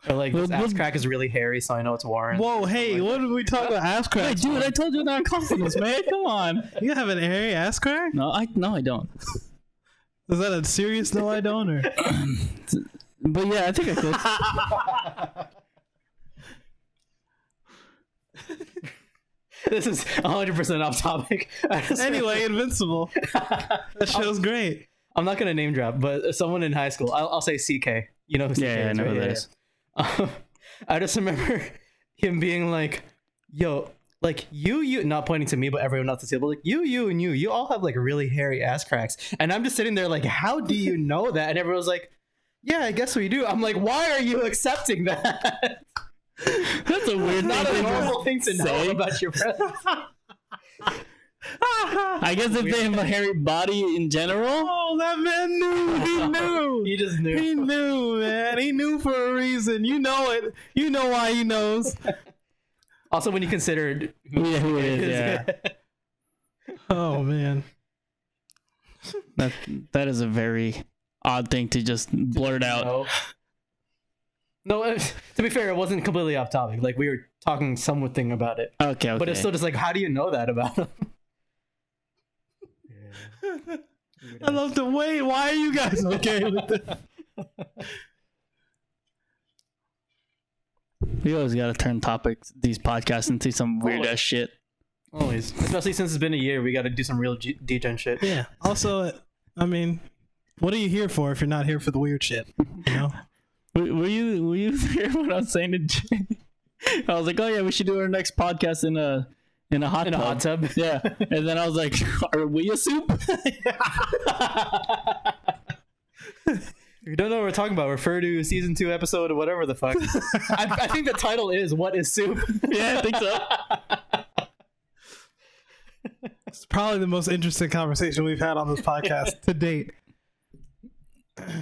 Or like this ass crack is really hairy, so I know it's Warren. Whoa, hey, what did we talk about ass Hey, crack? dude, I told you not confidence, man. Come on. You have an hairy ass crack? No, I don't. Is that a serious no I don't or? But yeah, I think I could. This is 100% off topic. Anyway, Invincible. That show's great. I'm not gonna name drop, but someone in high school, I'll say CK. You know who CK Yeah, is, I know right? who that is. I just remember him being like, "Yo, like you," not pointing to me, but everyone else at the table, like you, and you all have like really hairy ass cracks, and I'm just sitting there like, "How do you know that?" And everyone's like, "Yeah, I guess we do." I'm like, "Why are you accepting that?" That's a weird Not a thing normal thing to know say. about your presence. I guess if they have a hairy body in general. Oh, that man knew. He knew. He just knew. He knew, man. He knew for a reason. You know it. You know why he knows. Also, when you considered Who it is, yeah. Oh, man. That is a very odd thing to just blurt out. No, to be fair, it wasn't completely off topic. Like we were talking something about it, Okay. but it's still just like, how do you know that about him? I love the wait. Why are you guys okay with this? We always got to turn topics, these podcasts, into some weird ass shit. Always, especially since it's been a year, we got to do some real degen shit. Yeah. Also, I mean, what are you here for if you're not here for the weird shit? You know? Were you there when I was saying to Jay? I was like, oh yeah, we should do our next podcast in a hot tub. Yeah, and then I was like, are we a soup? If you don't know what we're talking about, refer to season 2 episode or whatever the fuck. I think the title is "What is Soup?" Yeah, I think so. It's probably the most interesting conversation we've had on this podcast to date.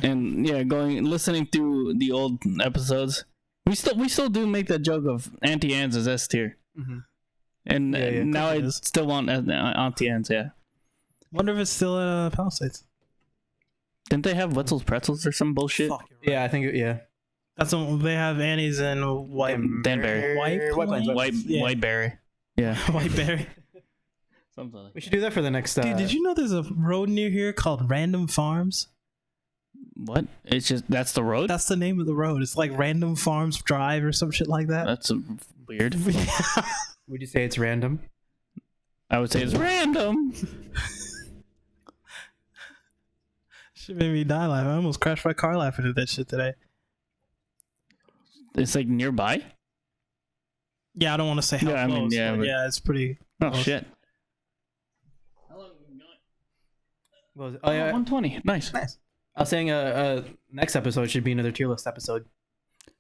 And yeah, listening through the old episodes, we still do make that joke of Auntie Anne's is S tier, and now I still want Auntie Anne's. Yeah, Wonder if it's still at Palisades. didn't they have Wetzel's Pretzels or some bullshit? Yeah, I think That's when they have Annie's and Danbury, Whiteberry. Yeah, Whiteberry. something like. we should do that for the next. Dude, did you know there's a road near here called Random Farms? What? It's just that's the road. That's the name of the road. It's like Random Farms Drive or some shit like that. That's weird. Would you say it's random? I would say it's random. Shit made me die laughing. I almost crashed my car laughing at that shit today. It's like nearby. Yeah, I don't want to say how Yeah, I close. mean, yeah, but but- yeah, it's pretty. Oh close. shit. What was it? Oh yeah, 120. Nice. I was saying next episode should be another tier list episode.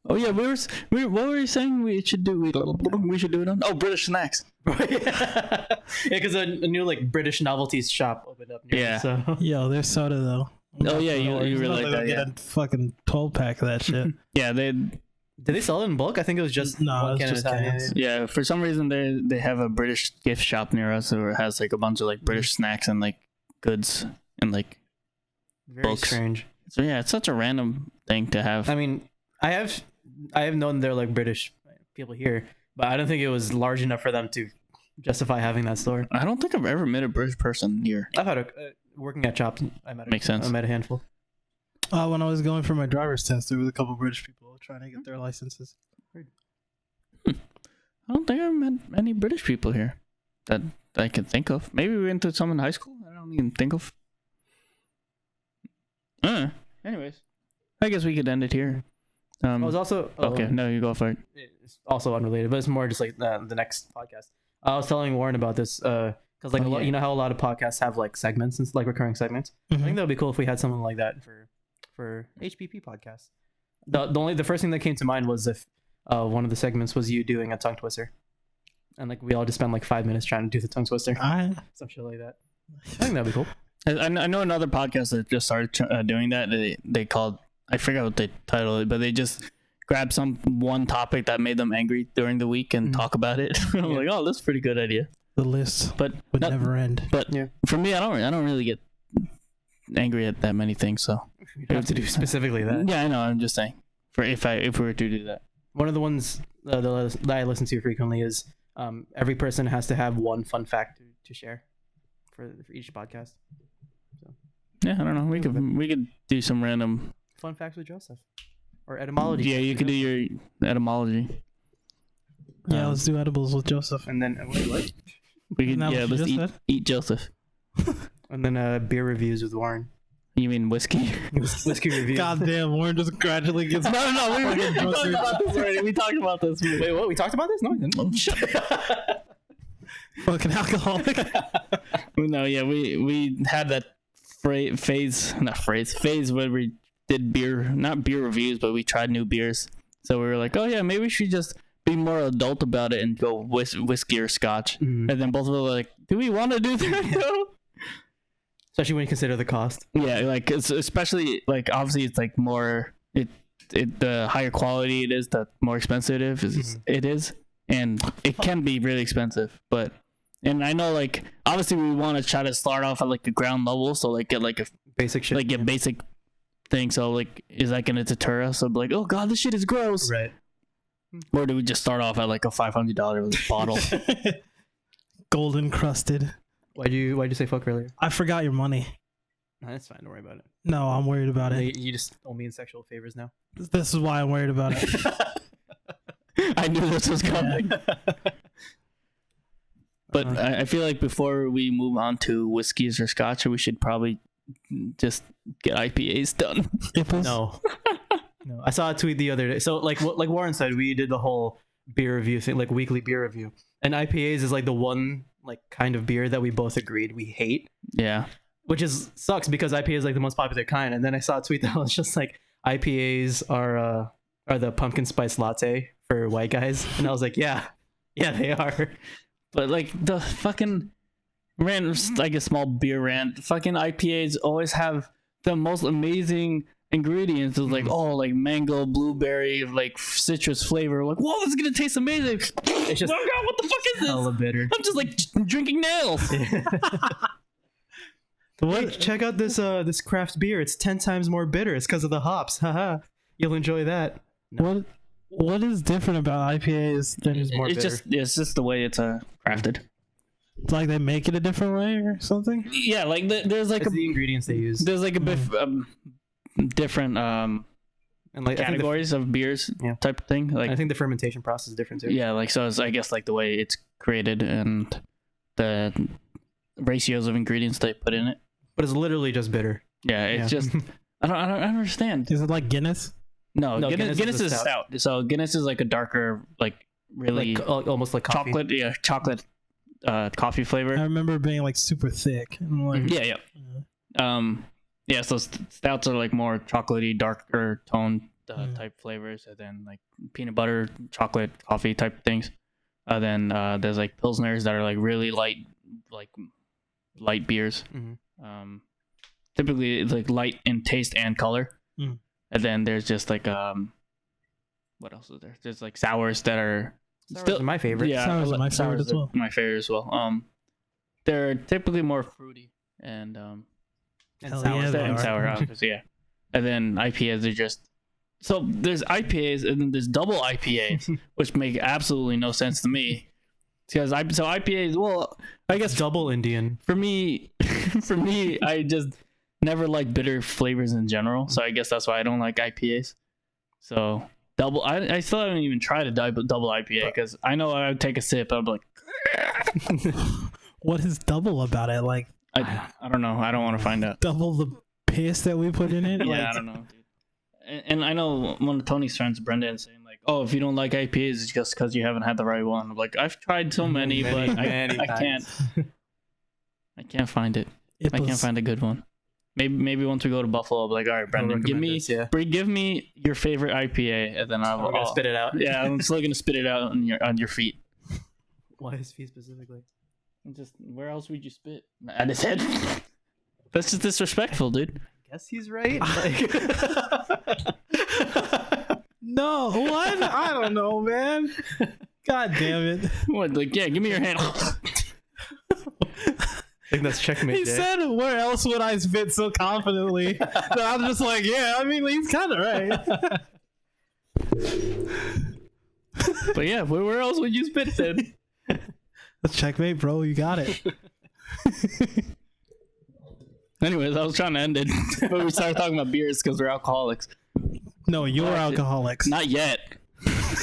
Oh yeah, what were you saying we should do? We should do it on. Oh, British snacks. Yeah, because a new like British novelties shop opened up near me, Yeah. so Yo, there's soda though. Oh yeah, you really like that. Get Yeah. a fucking 12 pack of that shit. Yeah, did they sell it in bulk? I think it was just No, one it's can just at a time. cans. yeah. For some reason, they have a British gift shop near us, where it has like a bunch of like British snacks and like goods and like. Very Books. strange. So yeah, it's such a random thing to have. I mean, I have known they're like British people here, but I don't think it was large enough for them to justify having that store. I don't think I've ever met a British person here. I've had working at Chops. Makes sense. I met a handful. When I was going for my driver's test, there was a couple British people trying to get their licenses. I don't think I've met any British people here that I can think of. Maybe we went to some in high school. I don't even think of. Anyways, I guess we could end it here. I was also Okay, no, you go for it. It's also unrelated, but it's more just like the next podcast. I was telling Warren about this. Because like you know how a lot of podcasts have like segments and like recurring segments. I think that would be cool if we had something like that for HPP podcasts. The first thing that came to mind was if one of the segments was you doing a tongue twister, and like we all just spend like 5 minutes trying to do the tongue twister, some shit like that. I think that'd be cool. I know another podcast that just started doing that. They called, I forgot what they titled it, but they just grab one topic that made them angry during the week and talk about it. I'm like, oh, that's a pretty good idea. The list but would never end. But for me, I don't really get angry at that many things. So you have to do specifically that. Yeah, I know. I'm just saying, if we were to do that, one of the ones that I listen to frequently is every person has to have one fun fact to share for each podcast. So yeah, I don't know. We could do some random fun facts with Josef or etymology. Yeah, you could do your etymology. Yeah, let's do edibles with Josef. And then what? We could let's eat Josef. And then beer reviews with Warren. You mean whiskey? Whiskey reviews. God damn, Warren just gradually gets. No. We talked about this already. We talked about this. Wait, what? We talked about this? No, we didn't. Fucking alcoholic. No, yeah, we had that phase where we did not beer reviews, but we tried new beers. So we were like, oh yeah, maybe we should just be more adult about it and go whiskey or scotch. And then both of us were like, do we want to do that though? Especially when you consider the cost. Yeah, like especially like obviously it's like more the higher quality it is, the more expensive it is, and it can be really expensive. And I know like obviously we want to try to start off at like a ground level, so like get like a basic shit, like get basic thing. So like, is that gonna deter us? So like, oh god, this shit is gross, right? Or do we just start off at like a $500 bottle? Gold encrusted. Why'd you say fuck earlier? I forgot your money. No, that's fine. Don't worry about it. No, I'm worried about it. You just owe me in sexual favors now. This is why I'm worried about it. I knew this was coming. But I feel like before we move on to whiskeys or scotch, we should probably just get IPAs done. No. I saw a tweet the other day. So like Warren said, we did the whole beer review thing, like weekly beer review. And IPAs is like the one like kind of beer that we both agreed we hate. Yeah. Which sucks because IPA is like the most popular kind. And then I saw a tweet that was just like IPAs are the pumpkin spice latte for white guys. And I was like, yeah, they are. But like the fucking random, like a small beer rant, fucking IPAs always have the most amazing ingredients. It's like, oh, like mango, blueberry, like citrus flavor. Like, whoa, this is gonna taste amazing. It's just, oh god, what the fuck is this? Hella bitter. I'm just like drinking nails. Hey, check out this craft beer. It's 10 times more bitter. It's because of the hops. Haha. You'll enjoy that. No. What is different about IPAs than It's more bitter. It's just the way it's crafted. It's like they make it a different way or something? Yeah, like there's like the ingredients they use. There's like a bit different and like categories of beers type of thing. Like I think the fermentation process is different too. Yeah, like so it's, I guess like the way it's created and the ratios of ingredients they put in it. But it's literally just bitter. Yeah, it's just I don't understand. Is it like Guinness? No, Guinness is stout. So Guinness is like a darker, like really like, almost like coffee. chocolate coffee flavor. I remember being like super thick. And like, So stouts are like more chocolatey, darker toned type flavors, and then like peanut butter, chocolate, coffee type things. Then there's like pilsners that are like really light beers. Typically it's like light in taste and color. And then there's just like what else is there? There's like sours that are still my favorite. Yeah, sours are my favorite as well. My favorite as well. They're typically more fruity and sour, obviously, yeah. And then IPAs are just so there's IPAs and then there's double IPAs, which make absolutely no sense to me. Because IPAs, well, I guess double Indian. For me, I just never like bitter flavors in general, so I guess that's why I don't like IPAs. So double, I still haven't even tried a double IPA because I know I would take a sip. I'm like, what is double about it? Like, I don't know. I don't want to find out. Double the piss that we put in it. Yeah, I don't know, dude. And I know one of Tony's friends, Brendan, saying like, "Oh, if you don't like IPAs, it's just because you haven't had the right one." I'm like, I've tried so many, but I can't. I can't find it. I can't find a good one. Maybe once we go to Buffalo, I'll be like, all right, Brendan, give me your favorite IPA, and then I'll spit it out. Yeah, I'm still gonna spit it out on your feet. Why his feet specifically? Just where else would you spit? At his head. That's just disrespectful, dude. I guess he's right. No, what? I don't know, man. God damn it. What? Like, yeah, give me your hand. I think that's checkmate. He said, where else would I spit so confidently? That I'm just like, yeah, I mean, he's kind of right. But yeah, where else would you spit then? That's checkmate, bro. You got it. Anyways, I was trying to end it, but we started talking about beers because we're alcoholics. No, you're alcoholics. Not yet.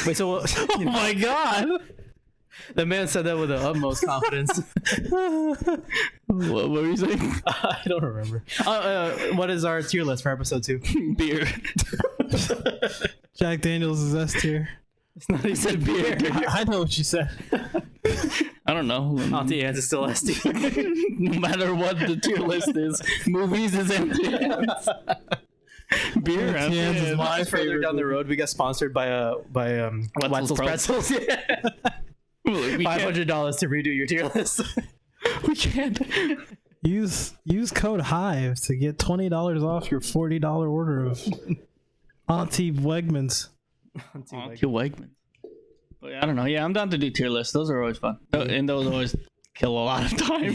Wait, so Oh my god. the man said that with the utmost confidence. What were you saying? I don't remember. What is our tier list for episode 2? Beer. Jack Daniels is S tier. It's not even beer. I know what you said. I don't know. Auntie Anne's is still ST. No matter what the tier list is, movies is empty. Beer Auntie Anne's is my Further favorite down the road, we got sponsored by Wetzel's Pretzels. Yeah. $500 to redo your tier list. We can't. Use code HIVE to get $20 off your $40 order of Auntie Wegmans. Auntie Wegman. But I don't know. Yeah, I'm down to do tier lists. Those are always fun. And those always kill a lot of time.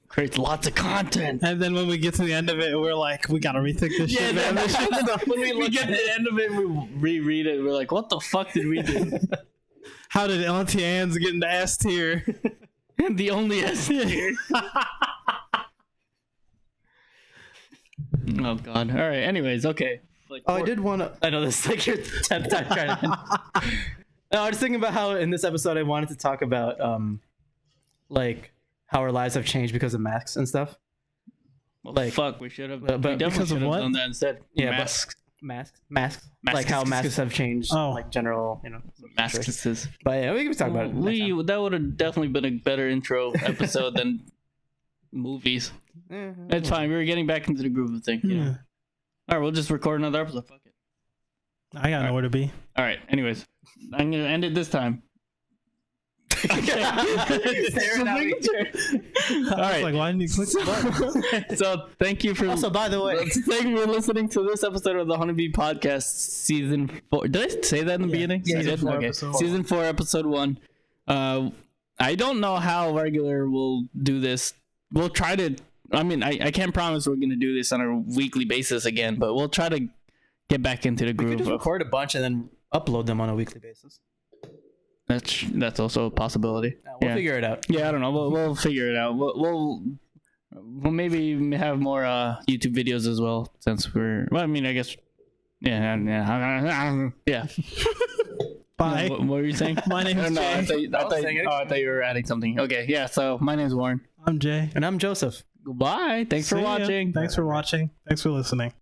Creates lots of content. And then when we get to the end of it, we're like, we gotta rethink this shit, man. This shit's dumb. When we get to the end of it, we reread it. We're like, what the fuck did we do? How did Auntie Anne's get into S tier? The only S tier. Oh god. All right. Anyways, okay. Like, I did want to. I know this is like your 10th time trying to. No, I was thinking about how in this episode I wanted to talk about like how our lives have changed because of masks and stuff. Well, like, fuck, we should have. but We definitely because of should have what? done that instead. Yeah, but- masks. Masks. Like how masks have changed. Oh. Like general, Masks. But yeah, we can talk about it. next time. That would have definitely been a better intro episode than movies. It's fine. We were getting back into the groove of things. Yeah. All right, we'll just record another episode. Fuck it. I got nowhere to be. All right. Anyways, I'm gonna end it this time. All I was like, why didn't you click the button? So thank you for. Also, by the way, thank you for listening to this episode of the Honeybee Podcast, Season 4. Did I say that in the beginning? Yeah, Season 4, episode 1. Season 4, Episode 1. I don't know how regular we'll do this. We'll try to. I mean, I can't promise we're going to do this on a weekly basis again, but we'll try to get back into the we could groove. just record a bunch and then upload them on a weekly basis. That's also a possibility. We'll figure it out. Yeah, I don't know. We'll figure it out. We'll maybe have more YouTube videos as well, since we're. Well, I mean, I guess. Yeah. Bye. What were you saying? My name is Jay. I thought you were adding something. Okay, yeah. So my name's Warren. I'm Jay. And I'm Joseph. Goodbye. Thanks for See ya. watching. Thanks for watching. Thanks for listening.